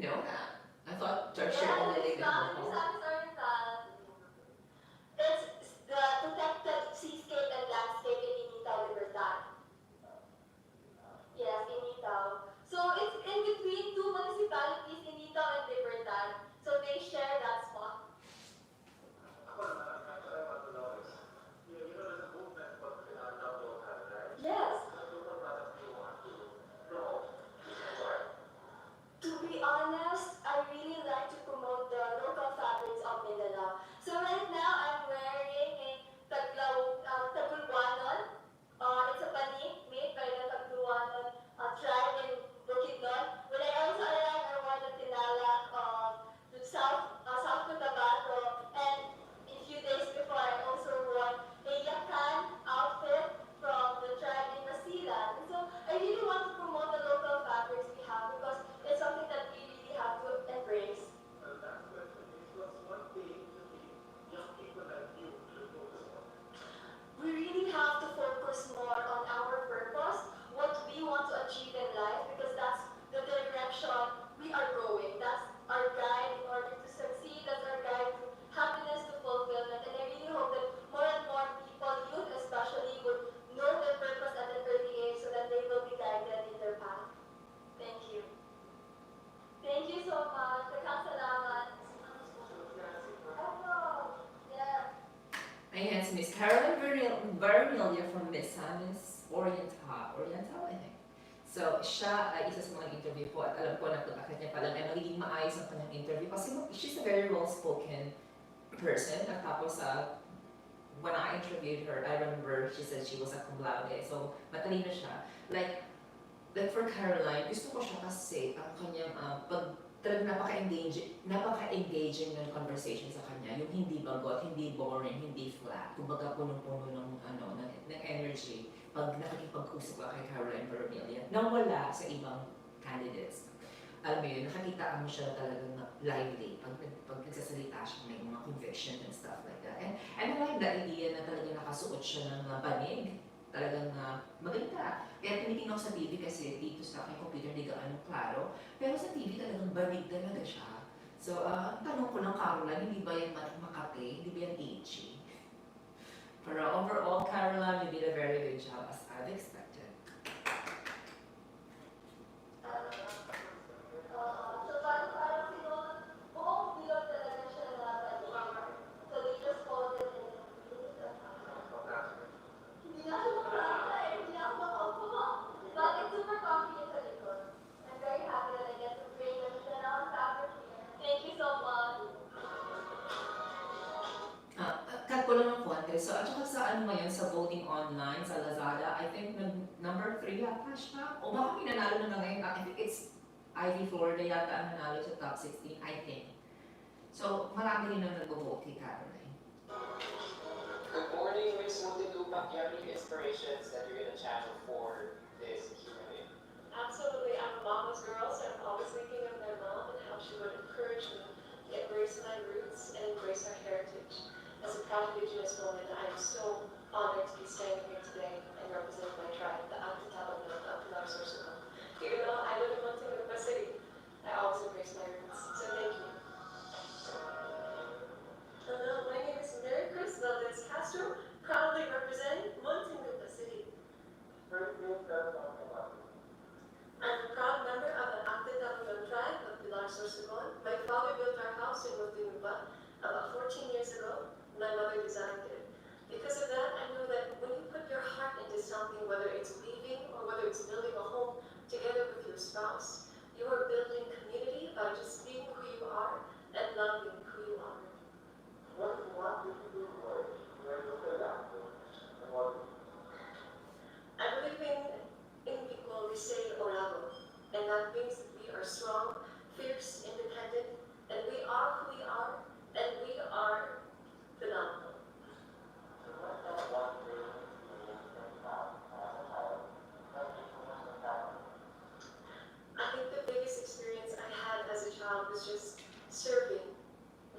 S1: know that. I thought tertiary
S4: Yeah,
S1: only lived
S4: it's
S1: in
S4: not
S1: Bohol.
S4: It's the protected seascape and landscape in Initaw, Libertad. Yes, Initaw. So it's in between two municipalities, Initaw and Libertad. So they share that spot. Yes. To be honest, I really like to promote the local fabrics of Mindanao. So right now I'm wearing a Tagulbuanon. It's a panik made by the Tagulbuanon tribe in Bukidnon. When I also arrived, I wore the Tinala to South Cotabato. And a few days before, I also wore a Yakan outfit from the tribe in Masilan. And so I really want to promote the local fabrics we have because it's something that we really have to embrace. We really have to focus more on our purpose, what we want to achieve in life, because that's the direction we are going. That's our guide in order to succeed, that's our guide to happiness, to fulfillment. And I really hope that more and more people, youth especially, would know their purpose at an early age so that they will be guided in their path. Thank you. Thank you so much. Daghang salamat. Hello. Yeah.
S1: Ayan, si Miss Caroline Varnelia from Miss Oriental, I think. So, siya ay isa sa mga interview ko at alam ko na pag-akit niya palang ay magiging maayos ang kanyang interview kasi she's a very well-spoken person. At tapos, when I interviewed her, I remember she said she was a cum laude. So, matalino siya. Like for Caroline, gusto ko siya kasi ang kanyang talagang napaka-engaging ng conversation sa kanya. Yung hindi bagot, hindi boring, hindi flat. Kumbaga punong-puno ng energy pag nakikipag-usap ka kay Caroline Vermelia na wala sa ibang candidates. Alam mo yun, nakakita mo siya talagang lively pag nagsasalita siya, may mga conviction and stuff like that. And I like the idea na talagang nakasuot siya ng banig. Talagang maganda. Kaya tinitingnan ko sa TV kasi dito sa aking computer hindi gaano klaro. Pero sa TV talagang banig talaga siya. So, tanong ko lang, Caroline, hindi ba yan Makati? Hindi ba yan itchy? Pero overall, Caroline, you did a very good job as I've expected.
S4: So parang buong bilog talaga siya na banig. So they just folded it and hindi na siya makalala eh. Hindi na ako makaupo. But it's super comfy sa likod. I'm very happy that I get to bring the Mindanao fabric here. Thank you so much.
S1: Cut ko lang ng konti. So, at saka sa ano ngayon, sa voting online, sa Lazada, I think number 3 yata siya. O baka may nanalo na ngayon. I think it's Ivy Florida yata ang nanalo sa top 16, I think. So, marami rin na nag-vote kay Caroline.
S2: Good morning, Miss Muntinlupa. Do you have any inspirations that you're gonna channel for this Q&A?
S4: Absolutely. I'm a mama's girl, so I'm always thinking of my mom and how she would encourage me to embrace my roots and embrace our heritage. As a proud Indigenous woman, I am so honored to be standing here today and represent my tribe, the Akintabang of Pilar Sorsogon. Even though I live in Muntinlupa City, I always embrace my roots. So thank you. Hello, my name is Mary Chris Valdez Castro, proudly representing Muntinlupa City. I'm a proud member of the Akintabang tribe of Pilar Sorsogon. My father built our house in Muntinlupa about 14 years ago. My mother designed it. Because of that, I know that when you put your heart into something, whether it's weaving or whether it's building a home together with your spouse, you are building community by just being who you are and loving who you are. I believe in people, we say orado, and that means that we are strong, fierce, independent, and we are who we are, and we are phenomenal. I think the biggest experience I had as a child was just serving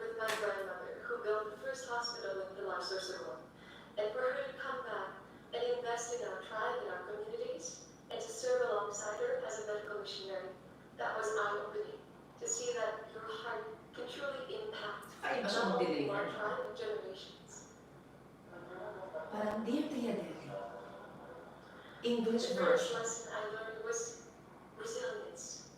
S4: with my grandmother, who built the first hospital in Pilar Sorsogon. And for her to come back and invest in our tribe, in our communities, and to serve alongside her as a medical missionary, that was eye-opening. to see that your heart can truly impact
S1: Ay,
S4: not
S1: masyadong
S4: only
S1: deliver.
S4: one tribe but generations.
S1: Parang Dear Tia Deli. English
S4: The greatest
S1: version.
S4: lesson I learned was resilience.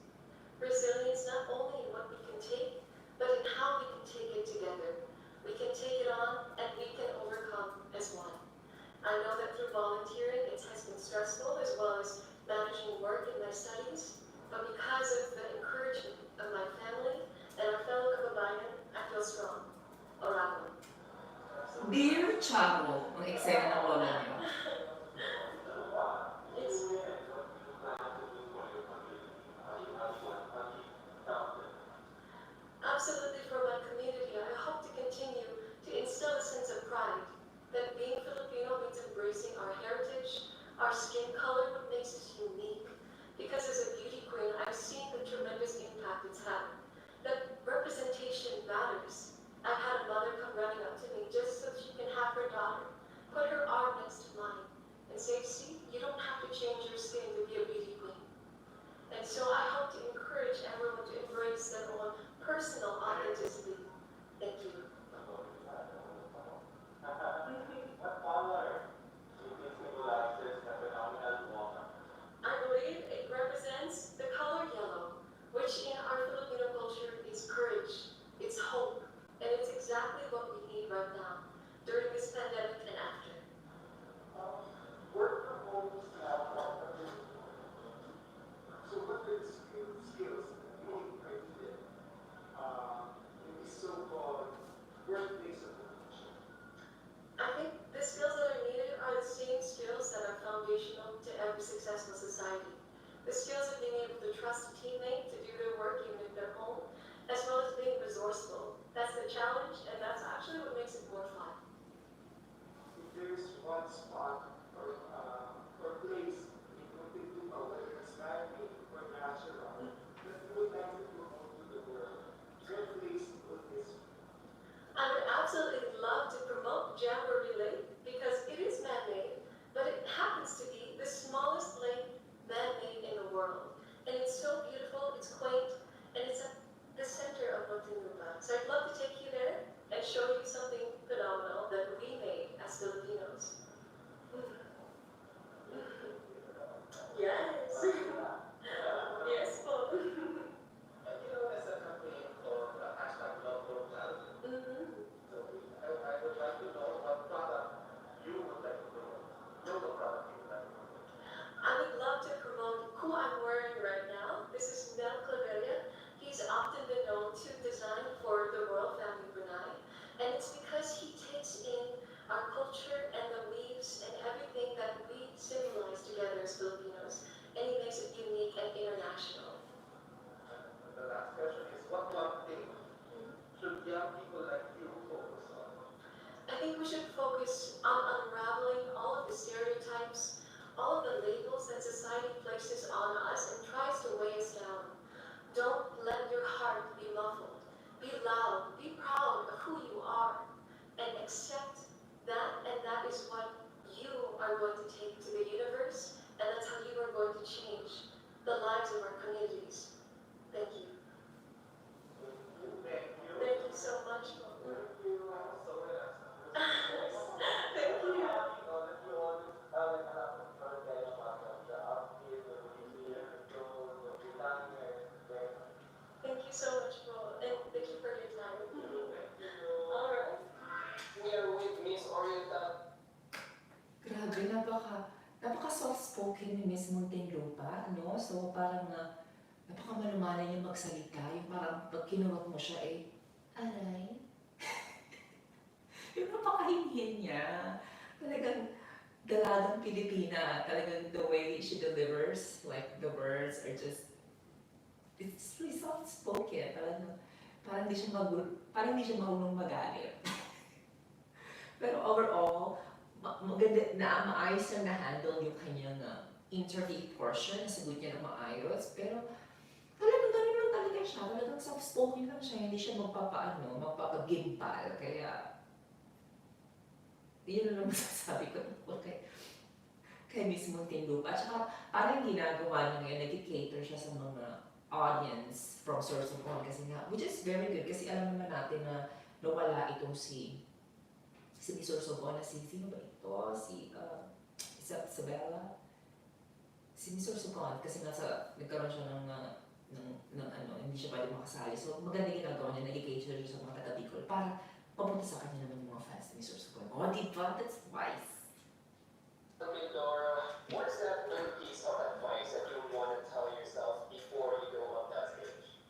S4: Resilience not only in what we can take, but in how we can take it together. We can take it on and we can overcome as one. I know that through volunteering it has been stressful as well as managing work and my studies, but because of the encouragement of my family and our fellow kababayan, I feel strong. Orago.
S1: Dear Charo, ang eksena ng lola niyo.
S4: It's absolutely for my community. I hope to continue to instill a sense of pride that being Filipino means embracing our heritage, our skin color, what makes us unique. Because as a beauty queen, I've seen the tremendous impact it's had. That representation matters. I've had a mother come running up to me just so she can have her daughter put her arm next to mine and say, see, you don't have to change your skin to be a beauty queen. And so I hope to encourage everyone to embrace their own personal authenticity. Thank you. I believe it represents the color yellow, which in our Filipino culture is courage, it's hope, and it's exactly what we need right now during this pandemic and after.
S6: Work from home is now one of the so what are the skills that you created in the so-called workplace of the future?
S4: I think the skills that are needed are the same skills that are foundational to every successful society. The skills of being able to trust a teammate to do their work even if they're home, as well as being resourceful. That's the challenge, and that's actually what makes it more fun.
S6: If there is one spot or place in Muntinlupa, whether it's man-made or natural, that you would like to promote to the world, what place would this be?
S4: I would absolutely love to promote Jamboree Lake because it is man-made, but it happens to be the smallest lake man-made in the world. And it's so beautiful, it's quaint, and it's at the center of Muntinlupa. So I'd love to take you there and show you something phenomenal that we made as Filipinos. Yes. Yes, po.
S2: And you know, there's a campaign called hashtag Love Local. So I would like to know what product you would like to promote. Local product you would like to promote.
S4: I would love to promote who I'm wearing right now. This is Mel Claveria. He's often been known to design for the royal family Brunei. And it's because he takes in our culture and the weaves and everything that we symbolize together as Filipinos. And he makes it unique and international.
S2: The last question is, what one thing should young people like you focus on?
S4: I think we should focus on unraveling all of the stereotypes, all of the labels that society places on us and tries to weigh us down. Don't let your heart be muffled. Be loud, be proud of who you are, and accept that, and that is what you are going to take to the universe, and that's how you are going to change the lives of our communities. Thank you.
S2: Thank you.
S4: Thank you so much.
S2: Thank you. So relaxed.
S4: Thank you. Thank you so much, Paul, and thank you for your time. All right.
S2: We are with Miss Oriental.
S1: Grabe, napaka soft-spoken ni Miss Muntinlupa, no? So parang napaka malumanay yung magsalita, yung parang pag kinuwag mo siya aray. Yung napakahinhin niya. Talagang dalagang Pilipina, talagang the way she delivers, like the words are just, it's really soft-spoken. Parang hindi siya marunong magalit. Pero overall, maganda na maayos na na-handle yung kanyang interview portion, nasagot niya na maayos. Pero talagang ganun lang talaga siya. Talagang soft-spoken lang siya. Hindi siya magpapagimpal. Kaya, yun lang masasabi ko tungkol kay Miss Muntinlupa. At saka, parang ginagawa niya ngayon, nag-cater siya sa mga audience from source of one kasi nga, which is very good kasi alam naman natin na nawala itong si source of one na sino ba ito? Isabella? Si source of one kasi nga nagkaroon siya ng ano, hindi siya pwede makasali. So maganda yung ginagawa niya, nag-cater siya sa mga taga-Bicol para papunta sa kanya naman yung mga fans ni source of one. Oh, diba? That's wise.
S2: Okay, Dora, what is that third piece of advice that you want to tell yourself before you go on that stage?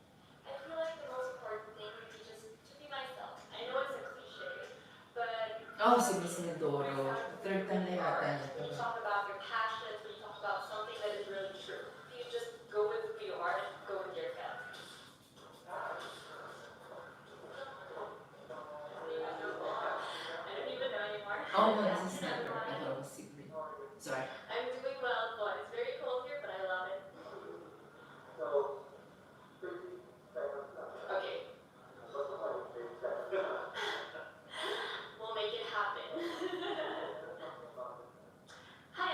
S4: I feel like the most important thing would be just to be myself. I know it's a cliche, but
S1: Oh, si Miss Mindoro. Third time na yata niya.
S4: when you talk about your passions, when you talk about something that is really true, you just go with who you are and go with your gut. I don't even know anymore.
S1: Oh no, this is not her. I thought it was secret. Sorry.
S4: I'm doing well, but it's very cold here, but I love it.
S6: So, 30 seconds left.
S4: Okay,
S6: What's the point? 30 seconds.
S4: we'll make it happen. Hi,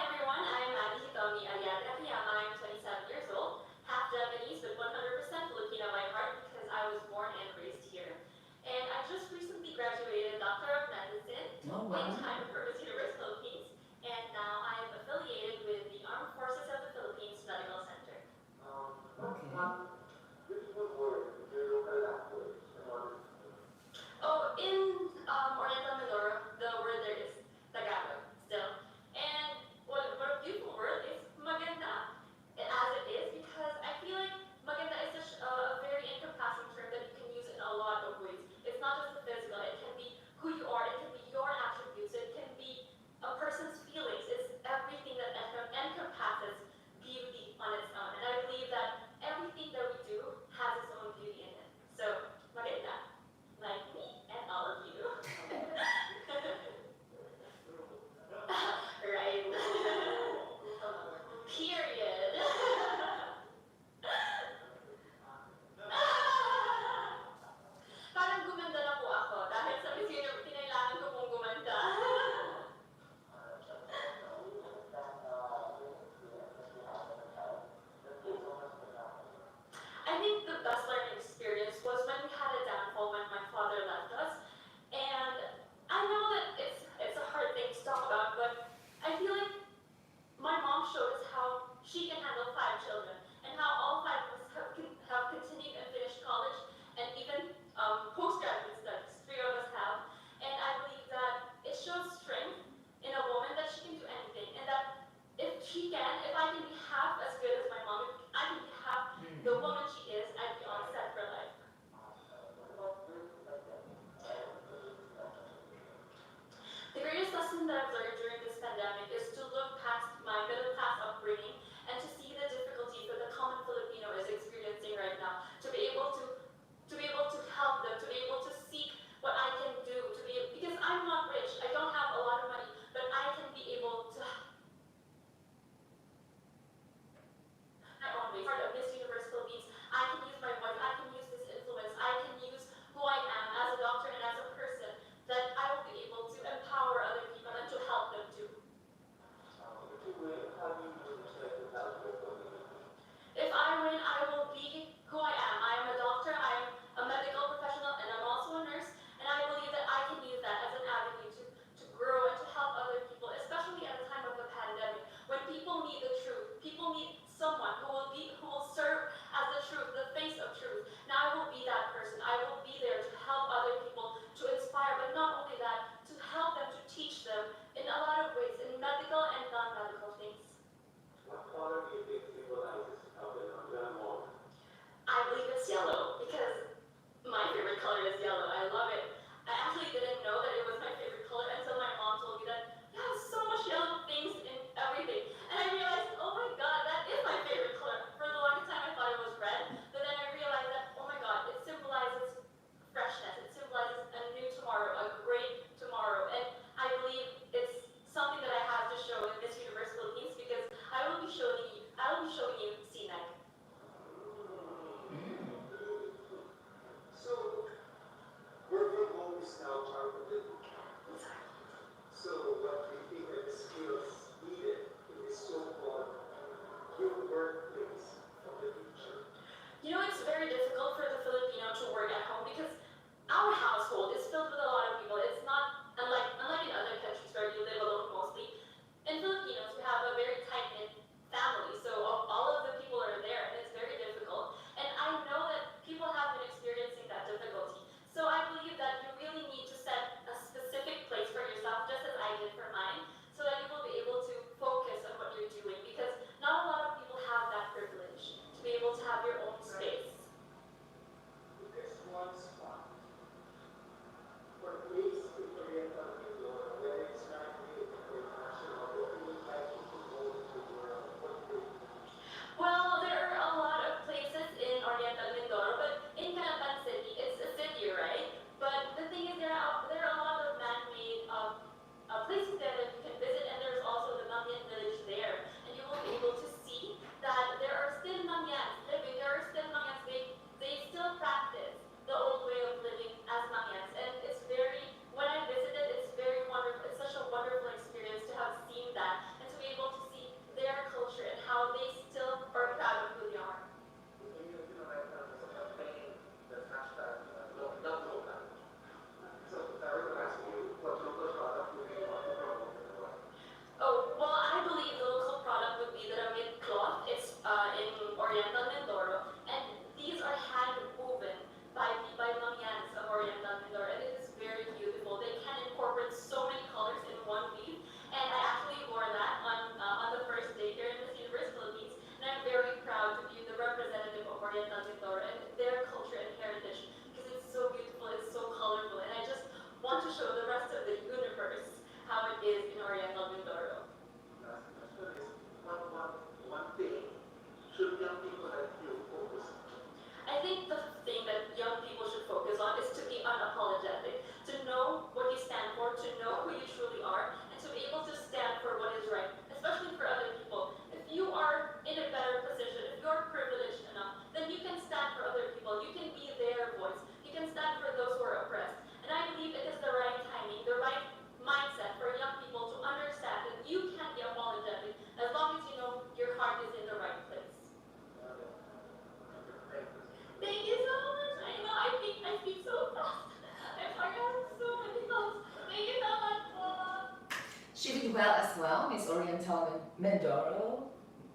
S1: Oriental Mindoro.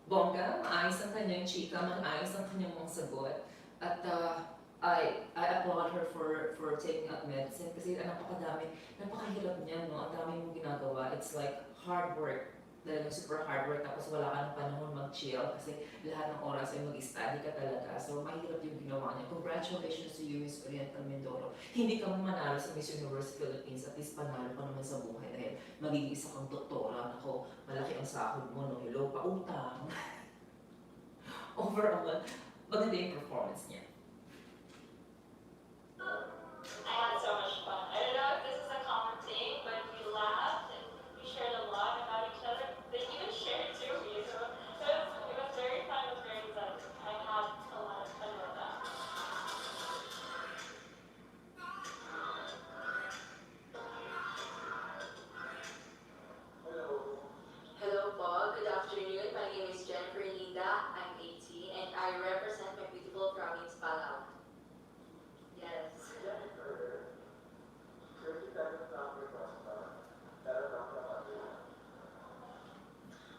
S1: Bongga, maayos ang kanyang chika, maayos ang kanyang mga sagot. At I applaud her for taking up medicine kasi napakahirap niya, no? Ang dami mong ginagawa. It's like hard work. Talagang super hard work tapos wala ka ng panahon mag-chill kasi lahat ng oras ay mag-study ka talaga. So, mahirap yung ginawa niya. Congratulations to you, Miss Oriental Mindoro. Hindi ka man manalo sa Miss Universe Philippines, at least panalo ka naman sa buhay dahil magiging isa kang doktora. Ako, malaki ang sahod mo, no? Hello, pautang. Overall, maganda yung performance niya.
S4: I had so much fun. I don't know if this is a common thing, but we laughed and we shared a lot about each other. They even shared to me, so it was very fun. It was very exciting. I had a lot of fun with that.
S6: Hello.
S5: Hello po, good afternoon. My name is Jennifer Linda. I'm 18 and I represent my beautiful province, Palau. Yes.
S6: Jennifer, could you tell us something about you?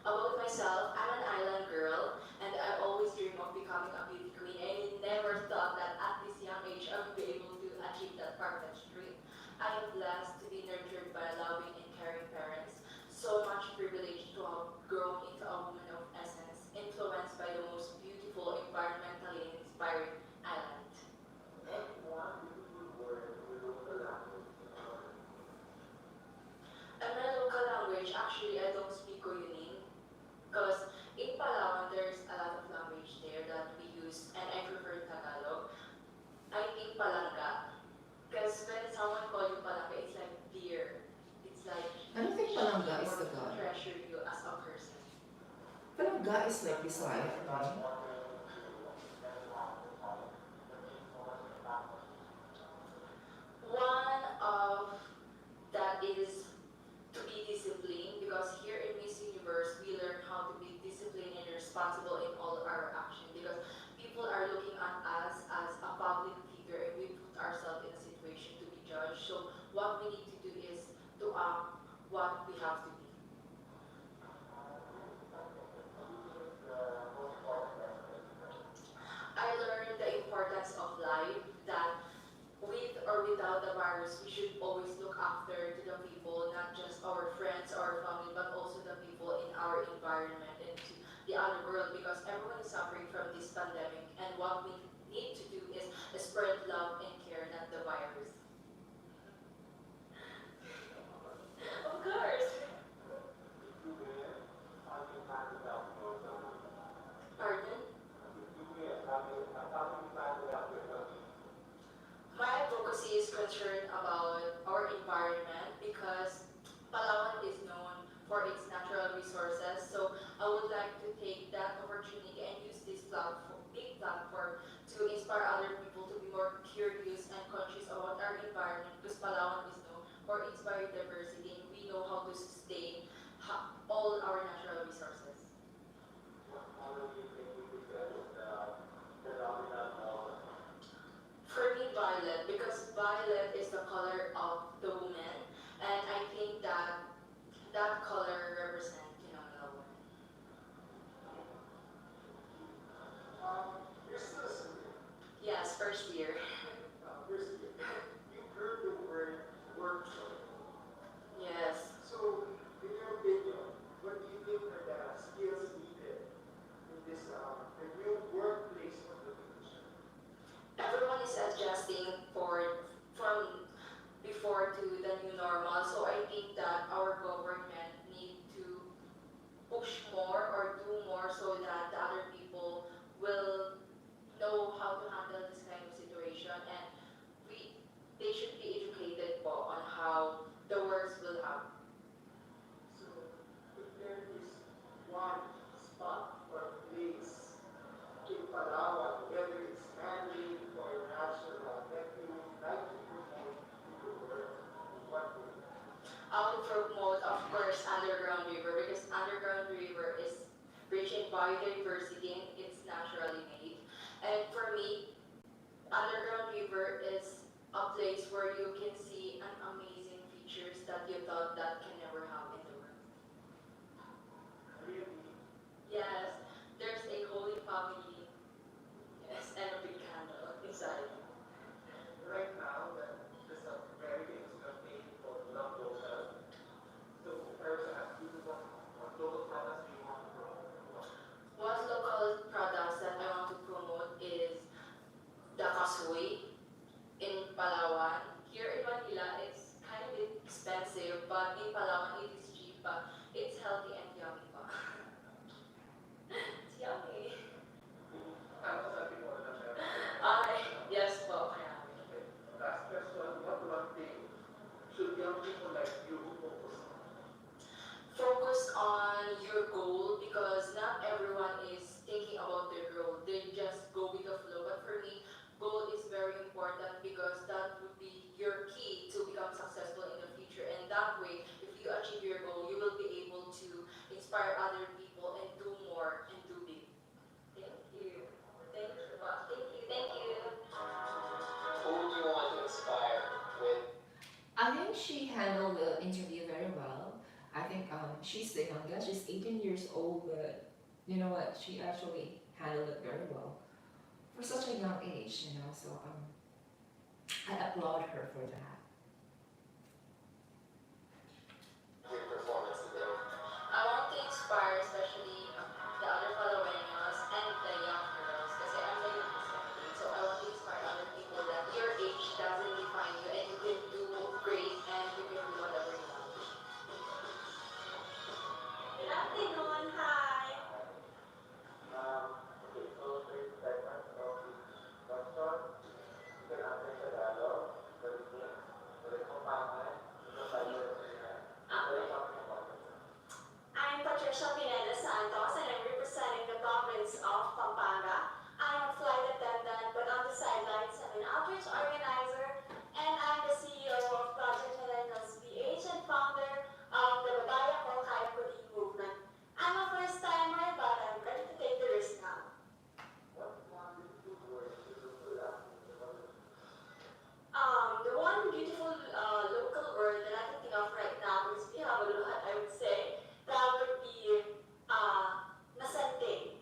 S5: About myself, I'm an island girl and I always dream of becoming a beauty queen, and I never thought that at this young age I would be able to achieve that perfect dream. I am blessed to be nurtured by loving and caring parents, so much privilege to have grown into a woman of essence, influenced by the most beautiful, environmentally inspiring island.
S6: And one beautiful word with local language.
S5: And my local language, actually, I don't speak Goyunin, because in Palawan, there's a lot of language there that we use, and I prefer Tagalog. I think Palanga, because when someone calls you Palanga, it's like dear. It's like
S1: I don't think Palanga is
S5: or
S1: Tagalog.
S5: treasure you as a person.
S1: Palangga is like Bisaya, right?
S5: One of that is to be disciplined, because here in Miss Universe, we learn how to be disciplined and responsible in all our actions, because people are looking at us as a public figure and we put ourselves in a situation to be judged. So what we need to do is to act what we have to be. I learned the importance of life, that with or without the virus, we should always look after to the people, not just our friends, our family, but also the people in our environment and to the other world, because everyone is suffering from this pandemic, and what we need to do is spread love and care, not the virus. Of course. Pardon? My advocacy is concerned about our environment, because Palawan is known for its natural resources. So I would like to take that opportunity and use this big platform to inspire other people to be more curious and conscious about our environment, because Palawan is known for its biodiversity and we know how to sustain all our natural resources. For me, violet, because violet is the color of the woman, and I think that that color represents, the woman.
S6: You're still a student.
S5: Yes, first year.
S6: You've heard the word workshop.
S5: Yes.
S6: So, in your opinion, what do you think are the skills needed in this the new workplace of the future?
S5: Everyone is adjusting from before to the new normal, so I think that our government need to push more or do more so that the other people will know how to handle this kind of situation, and they should be educated po on how the works will happen.
S6: So, if there is one spot or place in Palawan, whether it's man-made or natural, that you
S5: Palawan. Here in Manila, it's kind of expensive, but in Palawan, it is cheap. It's healthy and yummy pa. It's yummy.
S6: Ano sabi mo na meron?
S5: Yes po. Kaya.
S6: Last question, what one thing should young people like you focus on?
S5: Focus on your goal because not everyone is thinking about their goal. They just go with the flow. But for me, goal is very important because that would be your key to become successful in the future. And that way, if you achieve your goal, you will be able to inspire other people and do more and do big. Thank you. Thank you. Thank you. Thank you.
S2: Who do you want to inspire with?
S1: I think she handled the interview very well. I think she's the youngest. She's 18 years old, but you know what? She actually handled it very well for such a young age. So I applaud her for that.
S2: Your performance today?
S5: I want to inspire especially the other Palaweños and the young girls kasi I'm the youngest 17, so I want to inspire other people that your age doesn't define you and you can do great and you can do whatever you want. Good afternoon, hi!
S6: Okay, so 30 seconds of each question. You can answer sa Tagalog, Philippines, ulit mo pangalan, ito tayo
S5: Okay. I'm Patricia Pineda Santos and I'm representing the province of Pampanga. I'm a flight attendant, but on the sidelines, I'm an outreach organizer, and I'm the CEO of Project Millennials PH and founder of the Babaya Ko Kaya Ko Di movement. I'm a first timer, but I'm ready to take the risk now.
S6: What's one beautiful word you will ask me to follow?
S5: The one beautiful local word that I can think of right now, because we have a lot, I would say, that would be masanting.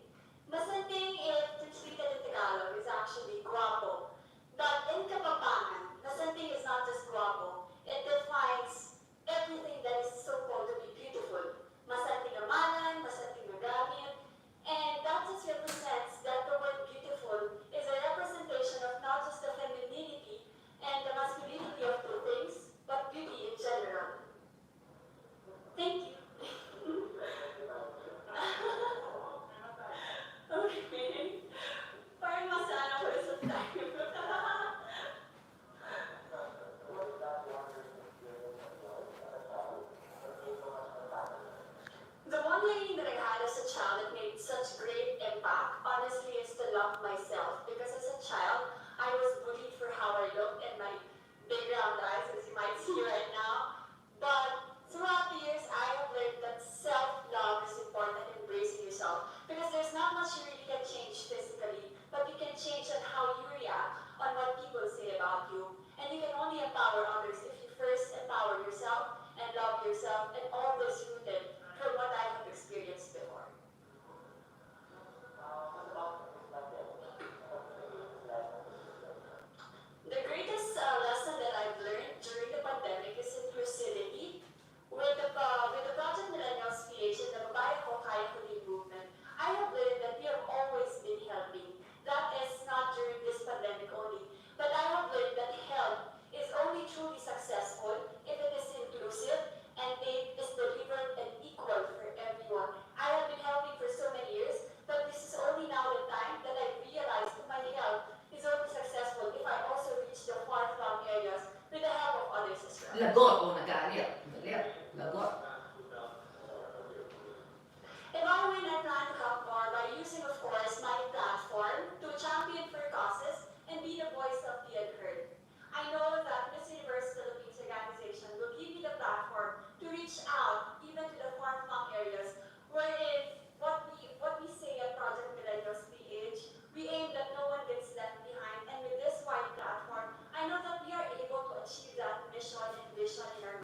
S5: Masanting, if translated in Tagalog, is actually guapo. But in Kapampangan, masanting is not just guapo. It defines everything that is so-called to be beautiful. Masanting amalan, masanting magamit, and that just represents that the word beautiful is a representation of not just the femininity and the masculinity of two things, but beauty in general. Thank you. Okay. Parang masana ko sa time. The one learning that I had as a child that made such great impact, honestly, is to love myself. Because as a child, I was bullied for how I looked and my big round eyes, as you might see right now. But throughout the years, I have learned that self-love is important in embracing yourself. Because there's not much you really can change physically, but you can change on how you react on what people say about you. And you can only empower others if you first empower yourself and love yourself, and all this rooted from what I have experienced before. The greatest lesson that I've learned during the pandemic is inclusivity. With the Project Millennials PH and the Babaya Ko Kaya Ko Di movement, I have learned that we have always been helping. That is not during this pandemic only, but I have learned that help is only truly successful if it is inclusive and aid is delivered and equal for everyone. I have been helping for so many years, but this is only now the time that I realized that my help is only successful if I also reach the far-flung areas with the help of others as well.
S1: Lagot o nagalit. Galit. Lagot.
S5: If I win, I plan to help more by using, of course, my platform to champion for causes and be the voice of the unheard. I know that Miss Universe Philippines organization will give me the platform to reach out even to the far-flung areas wherein what we say at Project Millennials PH, we aim that no one gets left behind, and with this wide platform, I know that we are able to achieve that mission and vision in our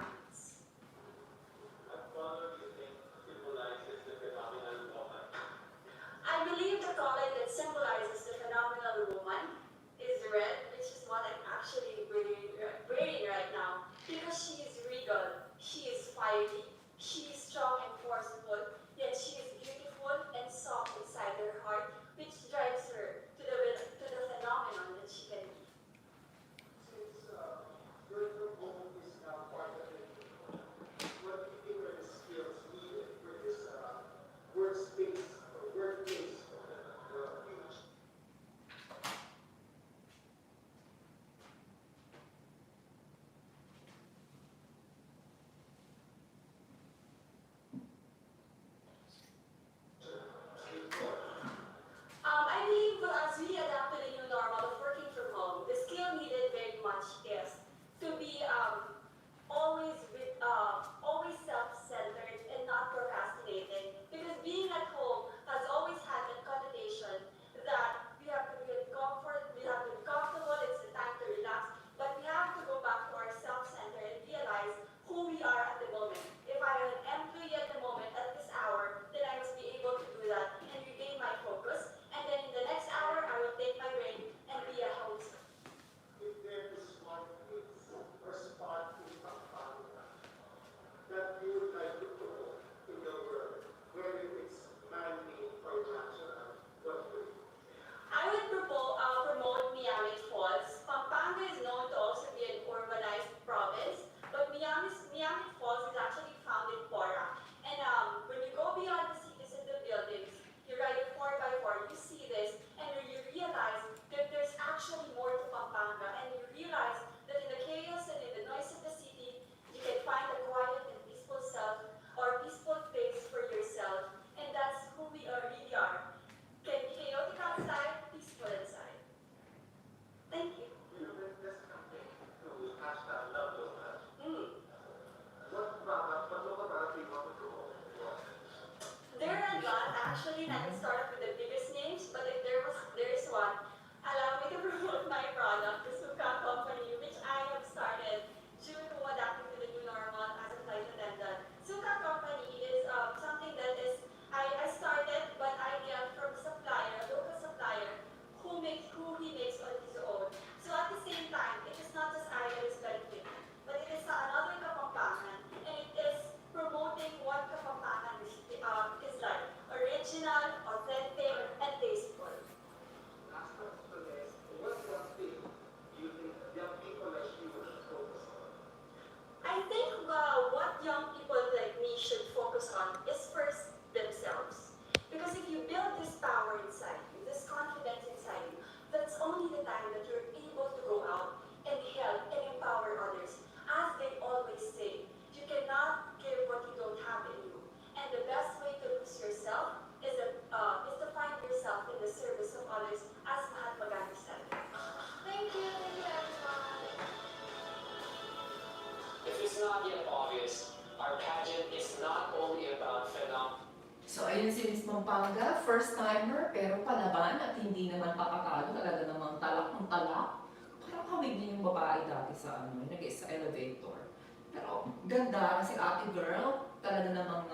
S2: not yet obvious, our pageant is not only about phenomenon.
S1: So ayun si Miss Pampanga, first timer pero palaban at hindi naman papatalo, talaga namang talak ng talak. Parang kawig niya yung babae dati sa sa elevator. Pero ganda kasi ate girl, talaga namang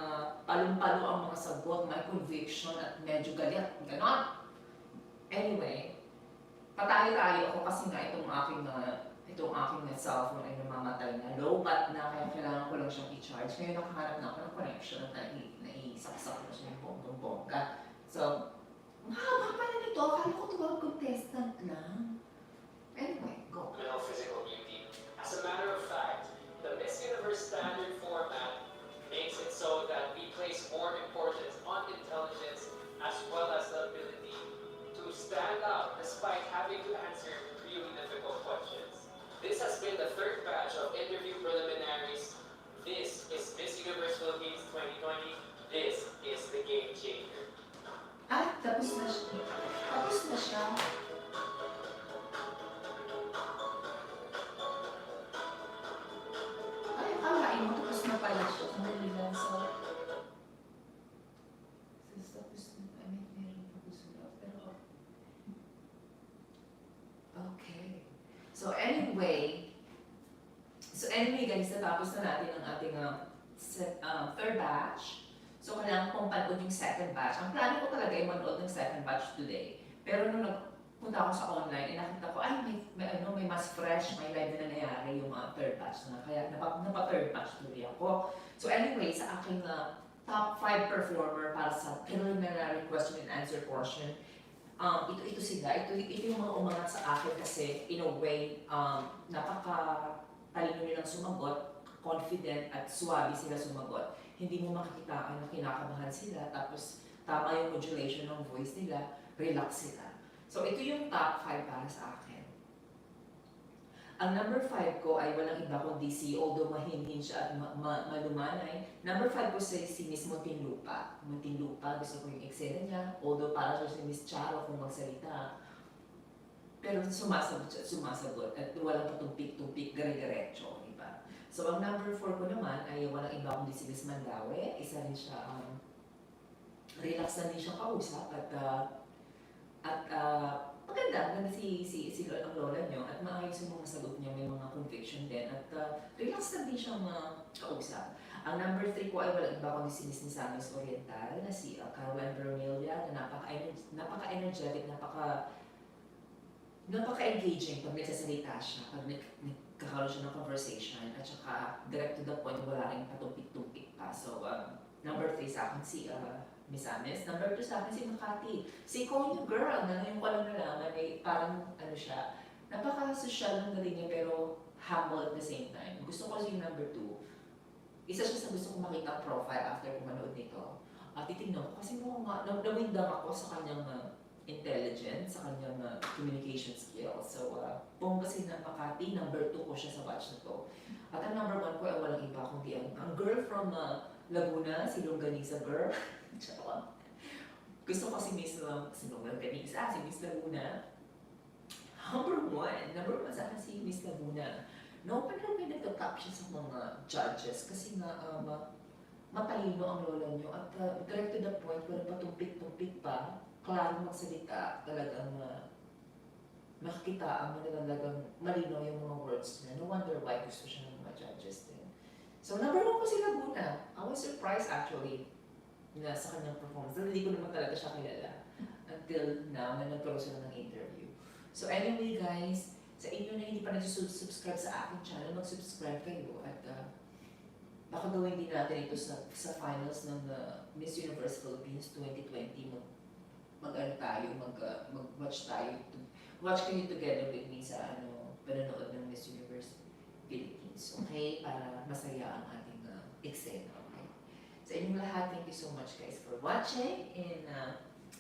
S1: palong-palo ang mga sagot, may conviction at medyo galit, ganon. Anyway, patay-tayo ako kasi nga itong aking cellphone ay namamatay na, low bat na, kaya kailangan ko lang siyang i-charge. Ngayon nakahanap na ako ng connection at naisaksak na siya yung bonggang-bongga. So, ang haba pala nito, akala ko 12 contestant lang. Anyway, go.
S2: Physical beauty. As a matter of fact, the Miss Universe standard format makes it so that we place more importance on intelligence as well as the ability to stand out despite having to answer really difficult questions. This has been the third batch of interview preliminaries. This is Miss Universe Philippines 2020. This is the game changer.
S1: Ah, tapos na siya. Tapos na siya. Ay, akalain mo, tapos na pala siya. Sandali lang, so... Tapos na, meron pa gusto lang, pero... Okay. So anyway guys, natapos na natin ang ating third batch. So kailangan kong panood yung second batch. Ang plano ko talaga ay manood ng second batch today. Pero nung nagpunta ako sa online, nakita ko, ay may mas fresh, may live na nangyayari yung third batch na. Kaya napa-third batch tuloy ako. So anyway, sa aking top 5 performer para sa preliminary question and answer portion, ito sila. Ito yung mga umangat sa akin kasi in a way, napaka-talino nilang sumagot, confident at suwabe sila sumagot. Hindi mo makikitaan na kinakabahan sila, tapos tama yung modulation ng voice nila, relax sila. So ito yung top 5 para sa akin. Ang number 5 ko ay walang iba kundi although mahinhin siya at malumanay. Number 5 ko si Miss Muntinlupa. Muntinlupa, gusto ko yung eksena niya, although para siya si Miss Charo kung magsalita. Pero sumasagot at walang patumpik-tumpik, dire-diretso, di ba? So ang number 4 ko naman ay walang iba kundi si Miss Mandawe. Isa rin siya, relax na din siya kausap at maganda si ang lola niyo at maayos yung mga sagot niya, may mga conviction din at relax na din siyang kausap. Ang number 3 ko ay walang iba kundi si Miss Misamis Oriental na si Caroline Bermelia na napaka-energetic, napaka-engaging pag nagsasalita siya, pag nagkakaroon siya ng conversation at saka direct to the point, wala rin patumpik-tumpik pa. So, number 3 sa akin si Miss Ames. Number 2 sa akin si Makati. Si Konyo Girl, na ngayon ko lang nalaman ay parang siya, napaka-social ng galing niya pero humble at the same time. Gusto ko si number 2. Isa siya sa gusto kong makita profile after ko manood nito. Titignan ko kasi nawindang ako sa kanyang intelligence, sa kanyang communication skills. So, bongga si Makati, number 2 ko siya sa batch na to. At ang number 1 ko ay walang iba kundi ang girl from Laguna, si Longganisa girl. Gusto ko si Miss Longganisa, si Miss Laguna. Number 1 sa akin si Miss Laguna. No, pero may nagtatap siya sa mga judges kasi nga matalino ang lola niyo at direct to the point, walang patumpik-tumpik pa, klaro magsalita, talagang makikita ang talagang malino yung mga words niya. No wonder why gusto siya ng mga judges din. So number 1 ko si Laguna. I was surprised actually na sa kanyang performance. Hindi ko naman talaga siya kilala until now na nagkaroon sila ng interview. So anyway guys, sa inyo na hindi pa nag-subscribe sa aking channel, mag-subscribe kayo at baka gawin din natin ito sa finals ng Miss Universe Philippines 2020. Mag-watch tayo. Watch kayo together with me sa panonood ng Miss Universe Philippines. Okay? Para masaya ang ating eksena. Okay? Sa inyong lahat, thank you so much guys for watching and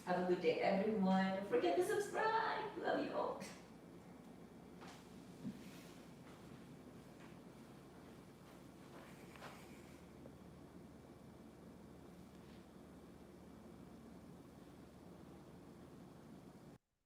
S1: have a good day everyone. Don't forget to subscribe. Love you all.